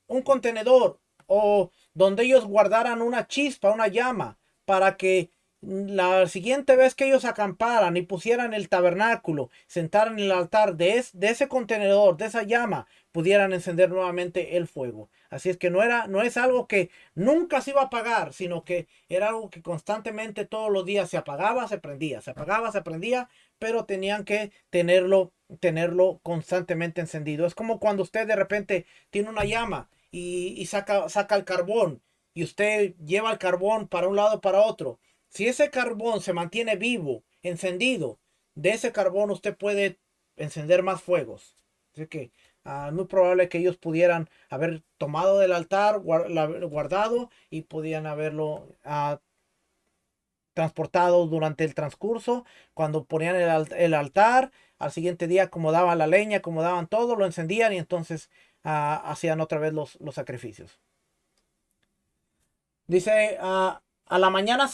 un contenedor o donde ellos guardaran una chispa, una llama, para que la siguiente vez que ellos acamparan y pusieran el tabernáculo, sentaran el altar de ese contenedor, de esa llama, pudieran encender nuevamente el fuego. Así es que no es algo que nunca se iba a apagar, sino que era algo que constantemente todos los días se apagaba, se prendía, se apagaba, se prendía, pero tenían que tenerlo constantemente encendido. Es como cuando usted de repente tiene una llama y saca el carbón y usted lleva el carbón para un lado para otro. Si ese carbón se mantiene vivo, encendido, de ese carbón usted puede encender más fuegos. Así que es muy probable que ellos pudieran haber tomado del altar, guardado y podían haberlo transportado durante el transcurso. Cuando ponían el altar, al siguiente día acomodaban la leña, acomodaban todo, lo encendían y entonces hacían otra vez los sacrificios. Dice, a la mañana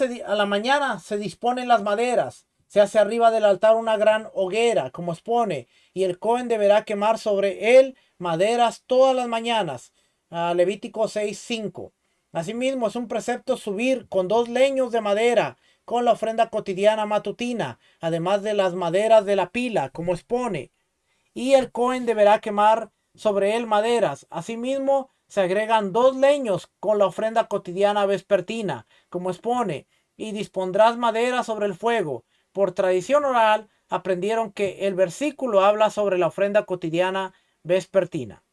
se disponen las maderas, se hace arriba del altar una gran hoguera, como expone, y el Cohen deberá quemar sobre él maderas todas las mañanas. Levítico 6:5. Asimismo, es un precepto subir con 2 leños de madera con la ofrenda cotidiana matutina, además de las maderas de la pila, como expone. Y el Cohen deberá quemar sobre él maderas. Asimismo, se agregan 2 leños con la ofrenda cotidiana vespertina, como expone, y dispondrás madera sobre el fuego. Por tradición oral, aprendieron que el versículo habla sobre la ofrenda cotidiana vespertina.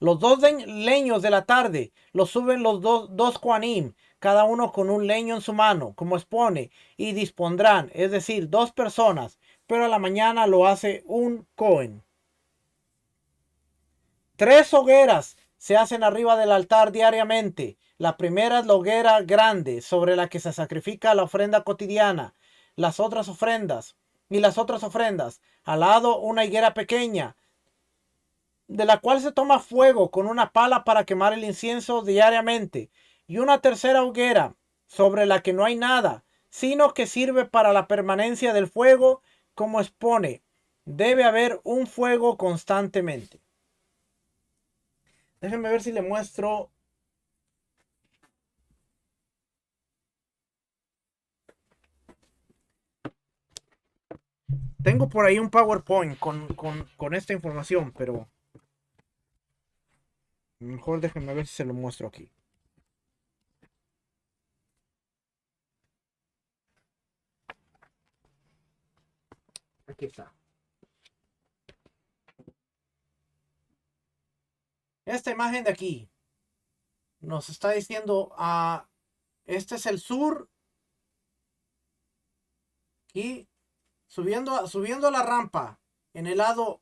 Los 2 leños de la tarde los suben los dos Kohanim, cada uno con un leño en su mano, como expone, y dispondrán, es decir, 2 personas, pero a la mañana lo hace un Cohen. 3 hogueras se hacen arriba del altar diariamente. La primera es la hoguera grande, sobre la que se sacrifica la ofrenda cotidiana, las otras ofrendas y las otras ofrendas. Al lado una higuera pequeña, de la cual se toma fuego con una pala para quemar el incienso diariamente, y una tercera hoguera sobre la que no hay nada, sino que sirve para la permanencia del fuego, como expone. Debe haber un fuego constantemente. Déjenme ver si le muestro. Tengo por ahí un PowerPoint con esta información, pero mejor déjenme ver si se lo muestro aquí. Aquí está. Esta imagen de aquí nos está diciendo, este es el sur. Y subiendo la rampa, en el lado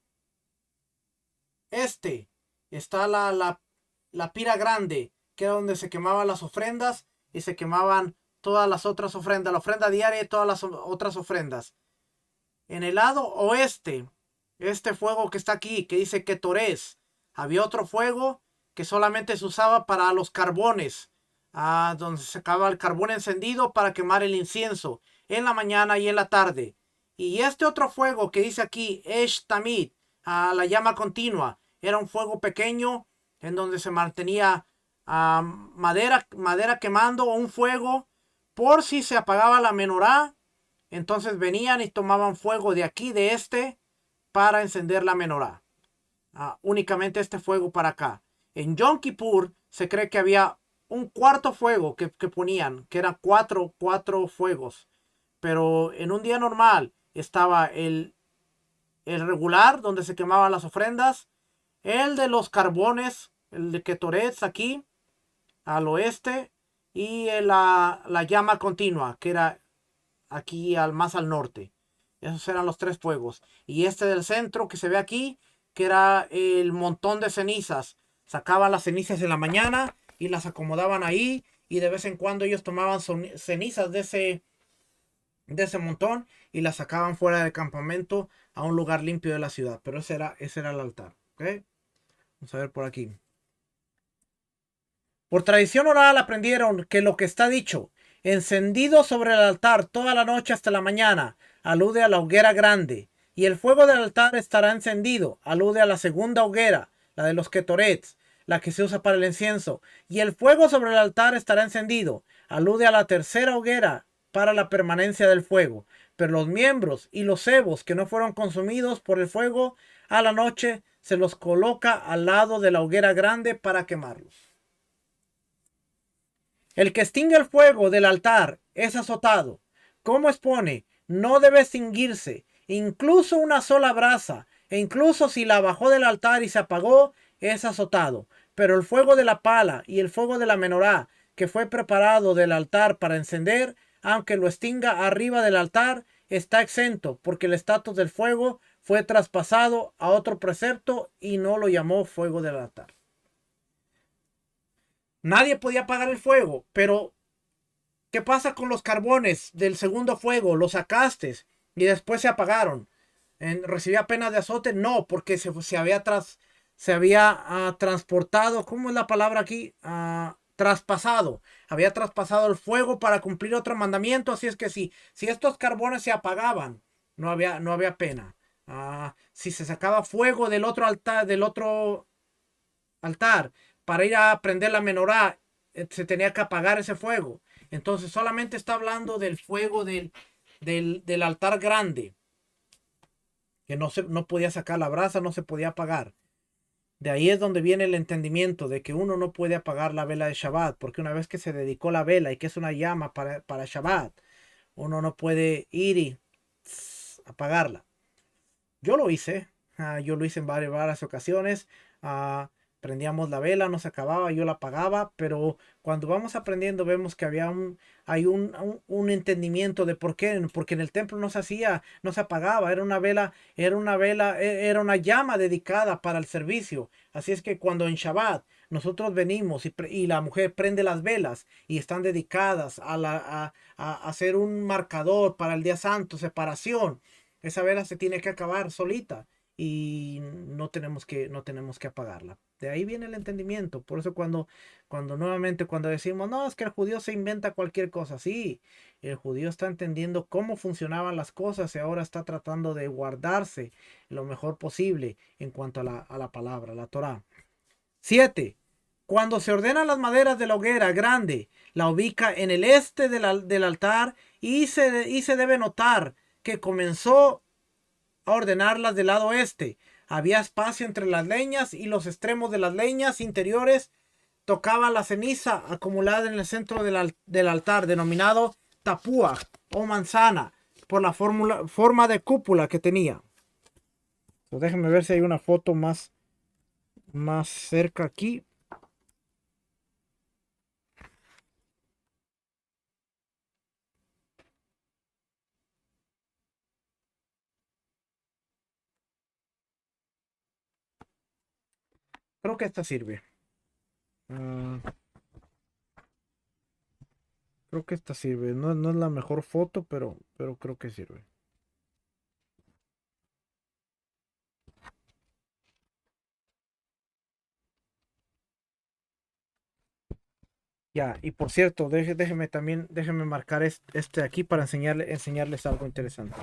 este, está la pira grande, que era donde se quemaban las ofrendas y se quemaban todas las otras ofrendas, la ofrenda diaria y todas las otras ofrendas. En el lado oeste, este fuego que está aquí, que dice que Torés, había otro fuego que solamente se usaba para los carbones, donde se sacaba el carbón encendido para quemar el incienso en la mañana y en la tarde. Y este otro fuego que dice aquí, Esh Tamid, la llama continua, era un fuego pequeño en donde se mantenía madera quemando, o un fuego por si se apagaba la menorá. Entonces venían y tomaban fuego de aquí, de este, para encender la menorá. Únicamente este fuego para acá. En Yom Kippur se cree que había un cuarto fuego que ponían, que eran cuatro fuegos. Pero en un día normal estaba el regular, donde se quemaban las ofrendas, el de los carbones, el de Ketoretz aquí, al oeste, y la llama continua, que era aquí más al norte. Esos eran los tres fuegos. Y este del centro que se ve aquí, que era el montón de cenizas. Sacaban las cenizas en la mañana y las acomodaban ahí, y de vez en cuando ellos tomaban cenizas de ese montón y las sacaban fuera del campamento a un lugar limpio de la ciudad. Pero ese era el altar. ¿Okay? Vamos a ver por aquí. Por tradición oral aprendieron que lo que está dicho, encendido sobre el altar toda la noche hasta la mañana, alude a la hoguera grande, y el fuego del altar estará encendido, alude a la segunda hoguera, la de los ketorets, la que se usa para el incienso, y el fuego sobre el altar estará encendido, alude a la tercera hoguera para la permanencia del fuego. Pero los miembros y los cebos que no fueron consumidos por el fuego a la noche se los coloca al lado de la hoguera grande para quemarlos. El que extingue el fuego del altar es azotado. ¿Cómo expone? No debe extinguirse, incluso una sola brasa, e incluso si la bajó del altar y se apagó, es azotado. Pero el fuego de la pala y el fuego de la menorá, que fue preparado del altar para encender, aunque lo extinga arriba del altar, está exento, porque el estatus del fuego fue traspasado a otro precepto y no lo llamó fuego del altar. Nadie podía apagar el fuego, pero ¿qué pasa con los carbones del segundo fuego? Los sacaste y después se apagaron. ¿Recibía pena de azote? No, porque se había transportado, ¿cómo es la palabra aquí? Traspasado. Había traspasado el fuego para cumplir otro mandamiento. Así es que si estos carbones se apagaban, no había pena. Si se sacaba fuego del otro altar para ir a prender la menorá, se tenía que apagar ese fuego. Entonces solamente está hablando del fuego del altar grande, que no podía sacar la brasa, no se podía apagar. De ahí es donde viene el entendimiento de que uno no puede apagar la vela de Shabbat, porque una vez que se dedicó la vela y que es una llama para Shabbat, uno no puede ir y apagarla. Yo lo hice en varias ocasiones. Prendíamos la vela, no se acababa, yo la apagaba, pero cuando vamos aprendiendo vemos que hay un entendimiento de por qué, porque en el templo no se apagaba, era una vela, era una llama dedicada para el servicio. Así es que cuando en Shabbat nosotros venimos y la mujer prende las velas y están dedicadas a hacer un marcador para el día santo, separación, esa vela se tiene que acabar solita y no tenemos que apagarla. De ahí viene el entendimiento. Por eso cuando decimos, no, es que el judío se inventa cualquier cosa. Sí, el judío está entendiendo cómo funcionaban las cosas y ahora está tratando de guardarse lo mejor posible en cuanto a la palabra, la Torá. 7. Cuando se ordenan las maderas de la hoguera grande, la ubica en el este del altar y se debe notar que comenzó a ordenarlas del lado este. Había espacio entre las leñas y los extremos de las leñas interiores tocaba la ceniza acumulada en el centro del altar, denominado tapúa o manzana, por la forma de cúpula que tenía. So, déjenme ver si hay una foto más cerca aquí. Creo que esta sirve. Ah, creo que esta sirve. No, no es la mejor foto, pero creo que sirve. Ya, y por cierto, déjeme marcar este aquí para enseñarles algo interesante.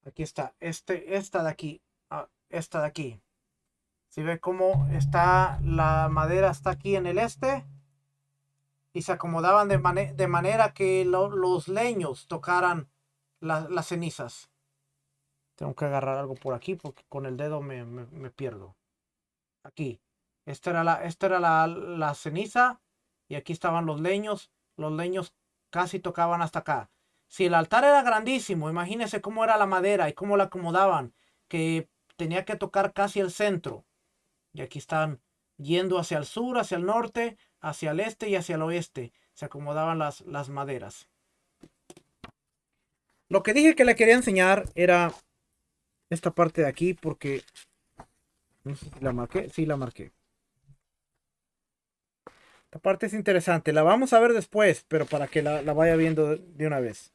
Aquí está, esta de aquí, esta de aquí. Si ve cómo está la madera, está aquí en el este y se acomodaban de manera que los leños tocaran las cenizas. Tengo que agarrar algo por aquí porque con el dedo me pierdo. Aquí. Esta era la ceniza y aquí estaban los leños. Los leños casi tocaban hasta acá. Si el altar era grandísimo, imagínense cómo era la madera y cómo la acomodaban, que tenía que tocar casi el centro. Y aquí están yendo hacia el sur, hacia el norte, hacia el este y hacia el oeste. Se acomodaban las maderas. Lo que dije que le quería enseñar era esta parte de aquí porque no sé si la marqué. Sí, la marqué. Esta parte es interesante. La vamos a ver después, pero para que la vaya viendo de una vez.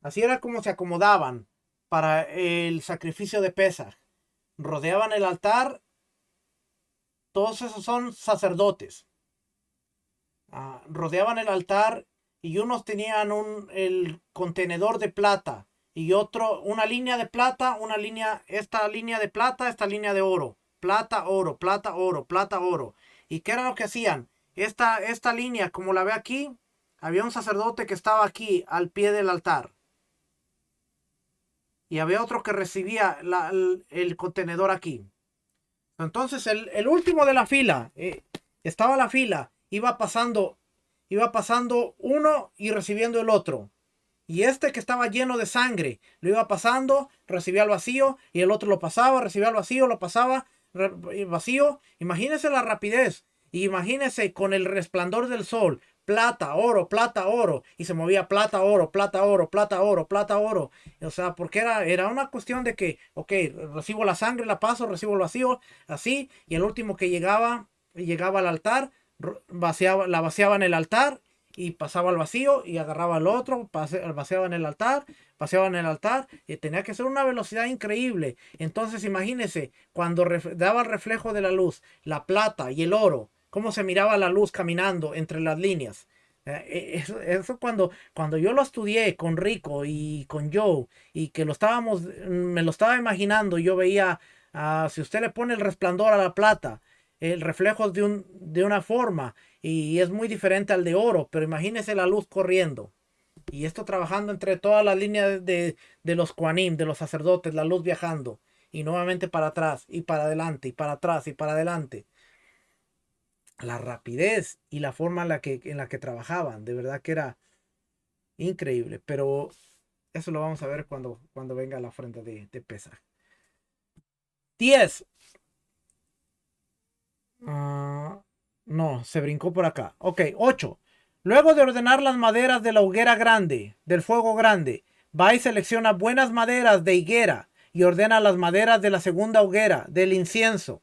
Así era como se acomodaban para el sacrificio de Pesaj. Rodeaban el altar. Todos esos son sacerdotes. Rodeaban el altar y unos tenían el contenedor de plata y otro una línea de plata, esta línea de plata, esta línea de oro. Plata, oro, plata, oro, plata, oro. ¿Y qué era lo que hacían? Esta línea, como la ve aquí, había un sacerdote que estaba aquí al pie del altar. Y había otro que recibía el contenedor aquí. Entonces el último de la fila, estaba la fila, iba pasando uno y recibiendo el otro. Y este que estaba lleno de sangre, lo iba pasando, recibía el vacío, y el otro lo pasaba, recibía el vacío, lo pasaba, vacío. Imagínense la rapidez. Y imagínense con el resplandor del sol, plata, oro, y se movía plata, oro, plata, oro, plata, oro, plata, oro. O sea, porque era una cuestión de que, ok, recibo la sangre, la paso, recibo el vacío, así, y el último que llegaba al altar, la vaciaba en el altar y pasaba al vacío y agarraba al otro, vaciaba en el altar y tenía que ser una velocidad increíble. Entonces imagínense, cuando daba el reflejo de la luz, la plata y el oro, cómo se miraba la luz caminando entre las líneas. Eso cuando yo lo estudié con Rico y con Joe y que me lo estaba imaginando, yo veía, si usted le pone el resplandor a la plata, el reflejo es de una forma y es muy diferente al de oro, pero imagínese la luz corriendo. Y esto trabajando entre todas las líneas de los Kohanim, de los sacerdotes, la luz viajando. Y nuevamente para atrás, y para adelante, y para atrás, y para adelante. La rapidez y la forma en la que trabajaban, de verdad que era increíble. Pero eso lo vamos a ver cuando venga la ofrenda de Pesaj. 10. No, se brincó por acá. Ok, 8. Luego de ordenar las maderas de la hoguera grande, del fuego grande, va y selecciona buenas maderas de higuera y ordena las maderas de la segunda hoguera, del incienso.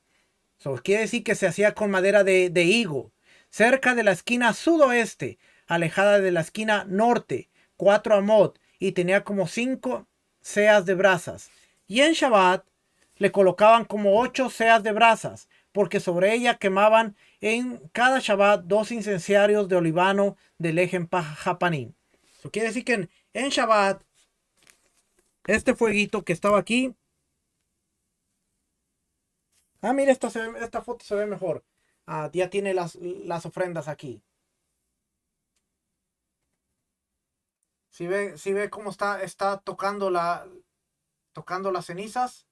Eso quiere decir que se hacía con madera de higo. Cerca de la esquina sudoeste, alejada de la esquina norte, 4 amot, y tenía como 5 seas de brasas. Y en Shabbat le colocaban como 8 seas de brasas, porque sobre ella quemaban en cada Shabbat 2 incenciarios de olivano del eje Japanín. Eso quiere decir que en Shabbat, este fueguito que estaba aquí. Mira, esta foto se ve mejor. Ya tiene las ofrendas aquí. Si ve cómo está tocando las cenizas.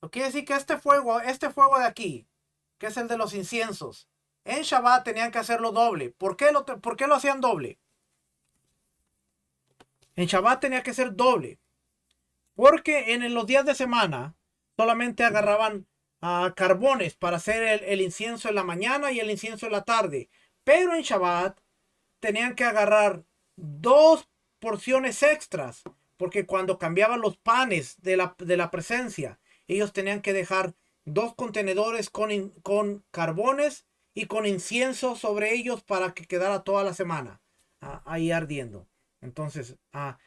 Lo quiere decir que este fuego de aquí, que es el de los inciensos, en Shabbat tenían que hacerlo doble. ¿Por qué lo hacían doble? En Shabbat tenía que ser doble. Porque en los días de semana solamente agarraban carbones para hacer el incienso en la mañana y el incienso en la tarde. Pero en Shabbat tenían que agarrar dos porciones extras. Porque cuando cambiaban los panes de la presencia, ellos tenían que dejar dos contenedores con carbones y con incienso sobre ellos para que quedara toda la semana ahí ardiendo. Entonces,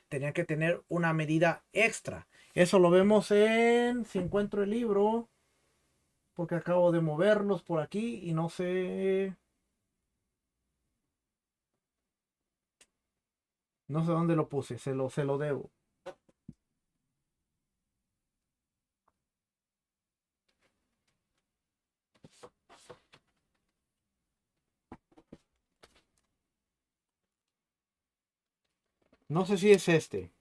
tenían que tener una medida extra. Eso lo vemos si encuentro el libro, porque acabo de moverlos por aquí y no sé dónde lo puse, se lo debo. No sé si es este.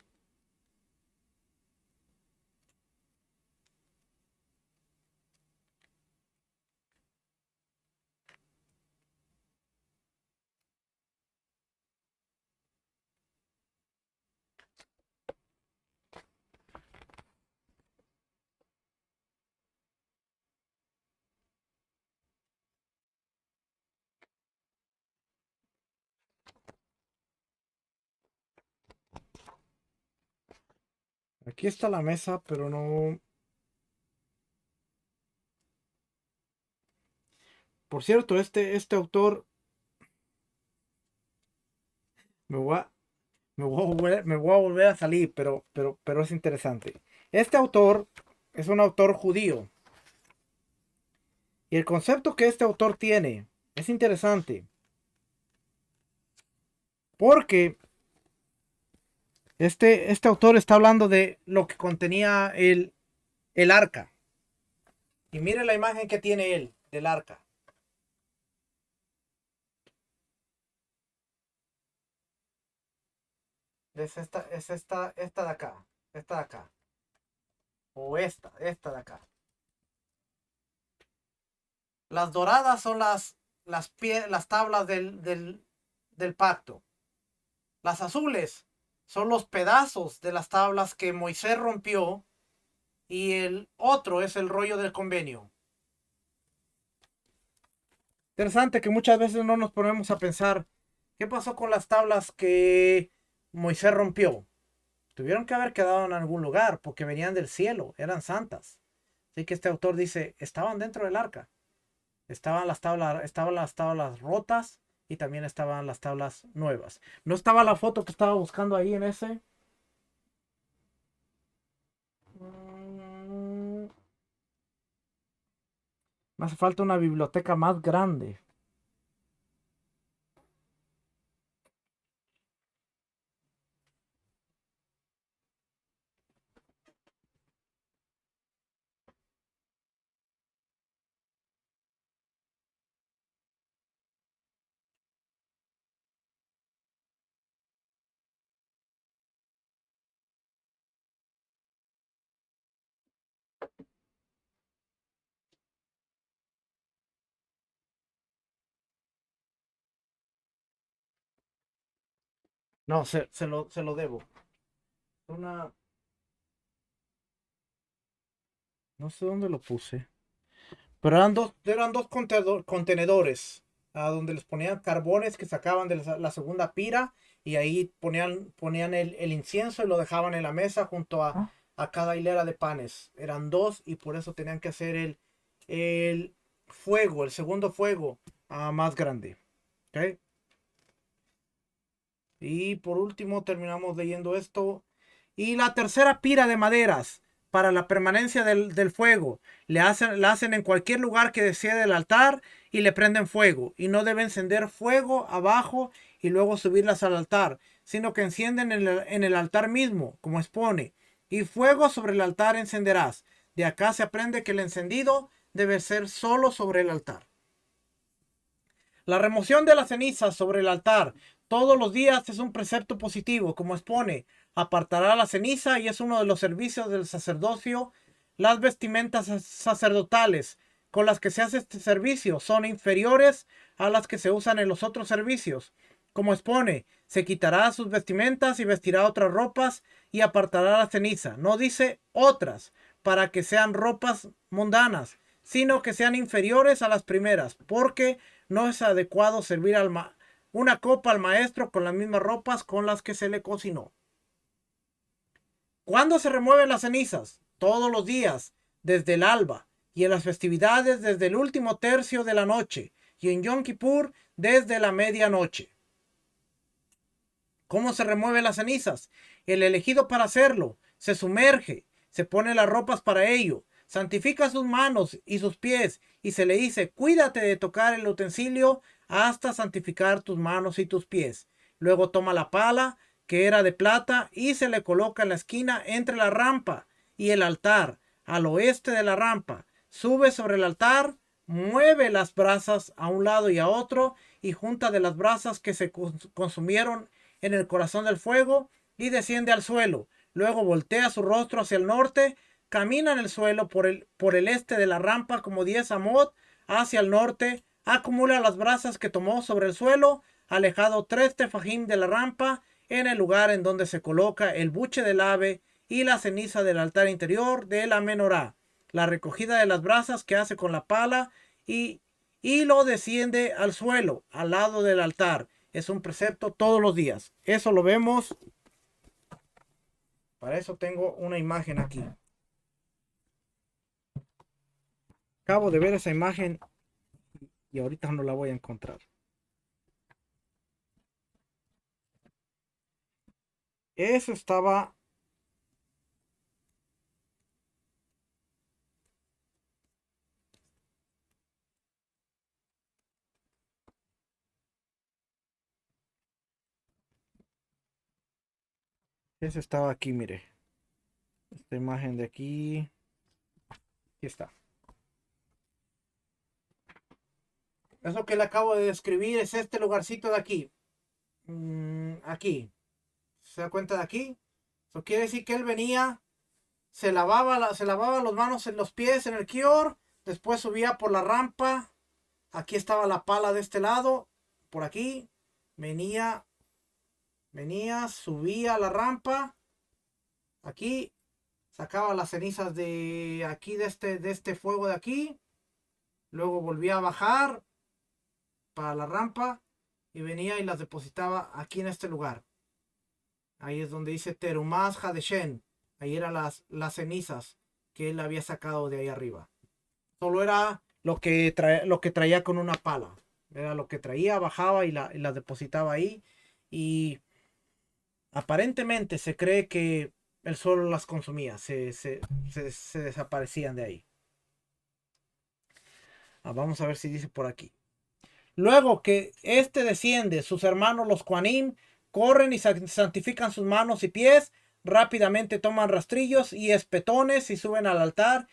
Aquí está la mesa, pero no. Por cierto, este autor, me voy a, me voy a volver a salir, pero es interesante. Este autor es un autor judío. Y el concepto que este autor tiene es interesante. Porque este autor está hablando de lo que contenía el arca. Y mire la imagen que tiene él del arca. Es esta de acá. Esta de acá. O esta de acá. Las doradas son las tablas del pacto. Las azules son los pedazos de las tablas que Moisés rompió. Y el otro es el rollo del convenio. Interesante que muchas veces no nos ponemos a pensar qué pasó con las tablas que Moisés rompió. Tuvieron que haber quedado en algún lugar porque venían del cielo, eran santas. Así que este autor dice, estaban dentro del arca. Estaban las tablas rotas y también estaban las tablas nuevas. No estaba la foto que estaba buscando ahí en ese. Mm, Me hace falta una biblioteca más grande. No, se lo debo. Una, no sé dónde lo puse. Pero eran dos contenedores donde les ponían carbones que sacaban de la segunda pira y ahí ponían el incienso y lo dejaban en la mesa junto a cada hilera de panes. Eran dos y por eso tenían que hacer el fuego, el segundo fuego más grande. ¿Ok? Y por último terminamos leyendo esto. Y la tercera pira de maderas para la permanencia del fuego. La hacen en cualquier lugar que desee del altar y le prenden fuego. Y no debe encender fuego abajo y luego subirlas al altar, sino que encienden en el altar mismo, como expone. Y fuego sobre el altar encenderás. De acá se aprende que el encendido debe ser solo sobre el altar. La remoción de las cenizas sobre el altar todos los días es un precepto positivo, como expone. Apartará la ceniza y es uno de los servicios del sacerdocio. Las vestimentas sacerdotales con las que se hace este servicio son inferiores a las que se usan en los otros servicios. Como expone, se quitará sus vestimentas y vestirá otras ropas y apartará la ceniza. No dice otras, para que sean ropas mundanas, sino que sean inferiores a las primeras, porque no es adecuado servir una copa al maestro con las mismas ropas con las que se le cocinó. ¿Cuándo se remueven las cenizas? Todos los días, desde el alba, y en las festividades desde el último tercio de la noche, y en Yom Kippur desde la medianoche. ¿Cómo se remueven las cenizas? El elegido para hacerlo se sumerge, se pone las ropas para ello, santifica sus manos y sus pies, y se le dice: cuídate de tocar el utensilio hasta santificar tus manos y tus pies. Luego toma la pala, que era de plata, y se le coloca en la esquina entre la rampa y el altar, al oeste de la rampa. Sube sobre el altar, mueve las brasas a un lado y a otro, y junta de las brasas que se consumieron en el corazón del fuego, y desciende al suelo. Luego voltea su rostro hacia el norte, camina en el suelo por el este de la rampa como 10 amot hacia el norte, acumula las brasas que tomó sobre el suelo, alejado 3 tefajim de la rampa, en el lugar en donde se coloca el buche del ave y la ceniza del altar interior de la menorá. La recogida de las brasas que hace con la pala y lo desciende al suelo, al lado del altar. Es un precepto todos los días. Eso lo vemos. Para eso tengo una imagen aquí. Acabo de ver esa imagen y ahorita no la voy a encontrar. Eso estaba... Eso estaba aquí, mire. Esta imagen de aquí. Aquí está. Es lo que le acabo de describir. Es este lugarcito de aquí. Aquí. ¿Se da cuenta de aquí? Eso quiere decir que él venía, se lavaba las manos en los pies en el kior, después subía por la rampa. Aquí estaba la pala de este lado, por aquí. Venía, subía la rampa. Aquí sacaba las cenizas de aquí, de este fuego de aquí. Luego volvía a bajar para la rampa y venía y las depositaba aquí en este lugar. Ahí es donde dice Terumás Hadeshen. Ahí eran las cenizas que él había sacado de ahí arriba. Solo era lo que traía con una pala. Era lo que traía, bajaba y la depositaba ahí. Y aparentemente se cree que el sol las consumía. Se desaparecían de ahí. Vamos a ver si dice por aquí. Luego que este desciende, sus hermanos los Kohanim corren y santifican sus manos y pies, rápidamente toman rastrillos y espetones y suben al altar,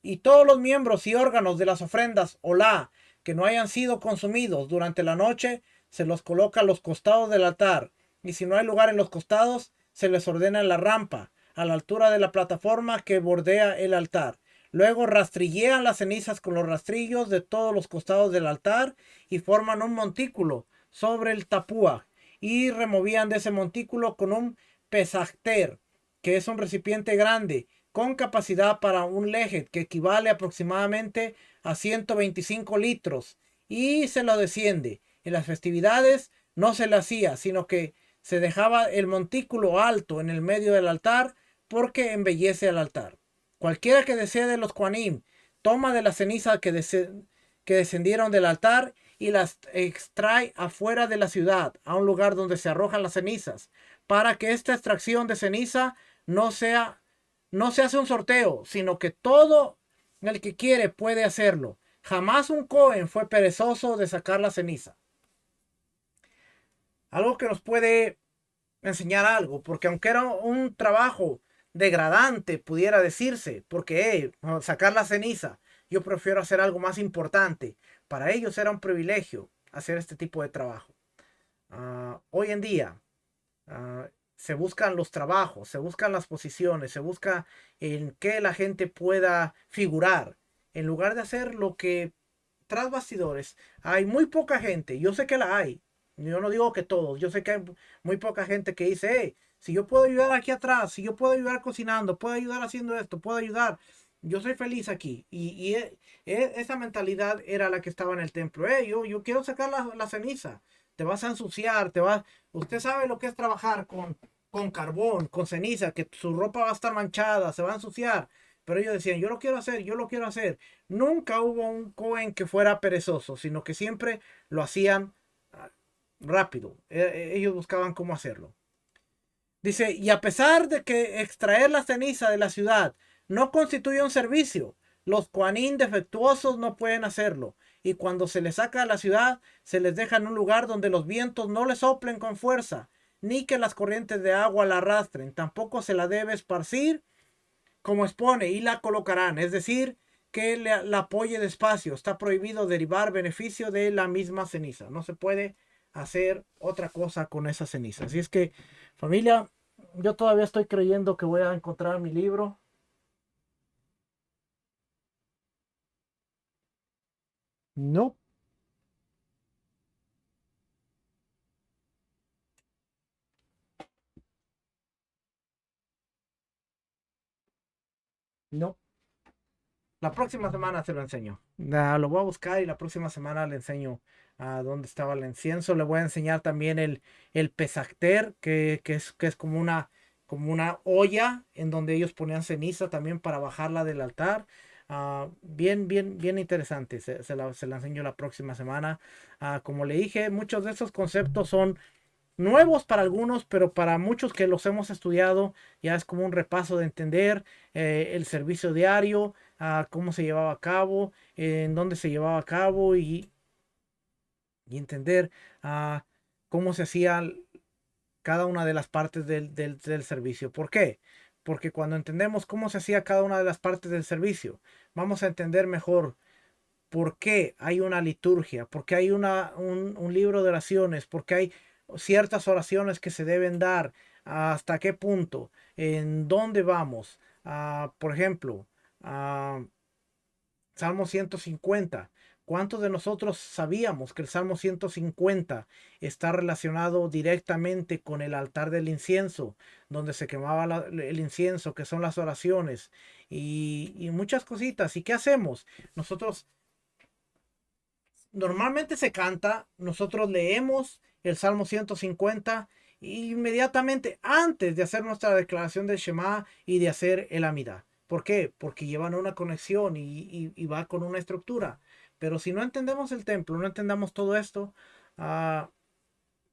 y todos los miembros y órganos de las ofrendas olá que no hayan sido consumidos durante la noche se los coloca a los costados del altar, y si no hay lugar en los costados se les ordena en la rampa, a la altura de la plataforma que bordea el altar. Luego rastrillean las cenizas con los rastrillos de todos los costados del altar y forman un montículo sobre el tapúa, y removían de ese montículo con un pesacter, que es un recipiente grande con capacidad para un lejet, que equivale aproximadamente a 125 litros, y se lo desciende. En las festividades no se le hacía, sino que se dejaba el montículo alto en el medio del altar porque embellece al altar. Cualquiera que desee de los Kohanim toma de la ceniza que descendieron del altar y las extrae afuera de la ciudad, a un lugar donde se arrojan las cenizas, para que esta extracción de ceniza no se hace un sorteo, sino que todo el que quiere puede hacerlo. Jamás un Cohen fue perezoso de sacar la ceniza. Algo que nos puede enseñar algo, porque aunque era un trabajo degradante, pudiera decirse, porque sacar la ceniza, yo prefiero hacer algo más importante. Para ellos era un privilegio hacer este tipo de trabajo. Hoy en día se buscan los trabajos, se buscan las posiciones, se busca en qué la gente pueda figurar. en lugar de hacer lo que tras bastidores hay muy poca gente, yo sé que la hay, yo no digo que todos, yo sé que hay muy poca gente que dice, hey, si yo puedo ayudar aquí atrás, si yo puedo ayudar cocinando, puedo ayudar haciendo esto, puedo ayudar, yo soy feliz aquí. Esa mentalidad era la que estaba en el templo. Yo quiero sacar la ceniza, te vas a ensuciar, usted sabe lo que es trabajar con carbón, con ceniza, que su ropa va a estar manchada, se va a ensuciar. Pero ellos decían, yo lo quiero hacer, yo lo quiero hacer. Nunca hubo un Cohen que fuera perezoso, sino que siempre lo hacían rápido. Ellos buscaban cómo hacerlo. Dice, y a pesar de que extraer la ceniza de la ciudad no constituye un servicio, los Kohanim defectuosos no pueden hacerlo. Y cuando se les saca a la ciudad, se les deja en un lugar donde los vientos no le soplen con fuerza, ni que las corrientes de agua la arrastren. Tampoco se la debe esparcir como expone y la colocarán. Es decir, que la apoye despacio. Está prohibido derivar beneficio de la misma ceniza. No se puede hacer otra cosa con esa ceniza. Así es que, familia, yo todavía estoy creyendo que voy a encontrar mi libro. No, no. La próxima semana se lo enseño. Lo voy a buscar y la próxima semana le enseño a dónde estaba el incienso. Le voy a enseñar también el pesacter, que es como una olla en donde ellos ponían ceniza también para bajarla del altar. Bien interesante. Se la enseño la próxima semana. Como le dije, muchos de esos conceptos son nuevos para algunos, pero para muchos que los hemos estudiado, ya es como un repaso de entender el servicio diario, cómo se llevaba a cabo, en dónde se llevaba a cabo y entender cómo se hacía cada una de las partes del servicio. ¿Por qué? Porque cuando entendemos cómo se hacía cada una de las partes del servicio, vamos a entender mejor por qué hay una liturgia, por qué hay un libro de oraciones, por qué hay ciertas oraciones que se deben dar, hasta qué punto, en dónde vamos. Por ejemplo, ah, Salmo 150. ¿Cuántos de nosotros sabíamos que el Salmo 150 está relacionado directamente con el altar del incienso, donde se quemaba el incienso, que son las oraciones y muchas cositas? ¿Y qué hacemos? Nosotros normalmente se canta, nosotros leemos el Salmo 150 inmediatamente antes de hacer nuestra declaración del Shema y de hacer el Amidá. ¿Por qué? Porque llevan una conexión y va con una estructura. Pero si no entendemos el templo, no entendamos todo esto, ah,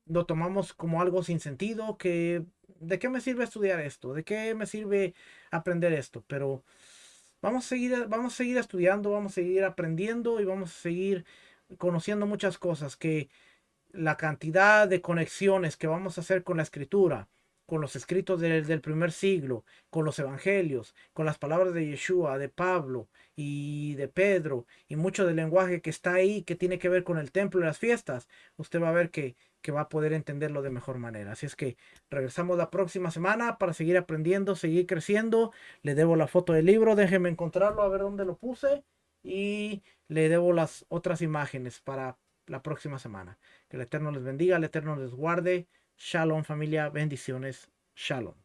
lo tomamos como algo sin sentido, ¿de qué me sirve estudiar esto? ¿De qué me sirve aprender esto? Pero vamos a seguir estudiando, vamos a seguir aprendiendo y vamos a seguir conociendo muchas cosas, que la cantidad de conexiones que vamos a hacer con la escritura, con los escritos del primer siglo, con los evangelios, con las palabras de Yeshua, de Pablo y de Pedro, y mucho del lenguaje que está ahí, que tiene que ver con el templo y las fiestas, usted va a ver que va a poder entenderlo de mejor manera. Así es que regresamos la próxima semana para seguir aprendiendo, seguir creciendo. Le debo la foto del libro, déjeme encontrarlo, a ver dónde lo puse, y le debo las otras imágenes para la próxima semana. Que el Eterno les bendiga, el Eterno les guarde. Shalom familia, bendiciones. Shalom.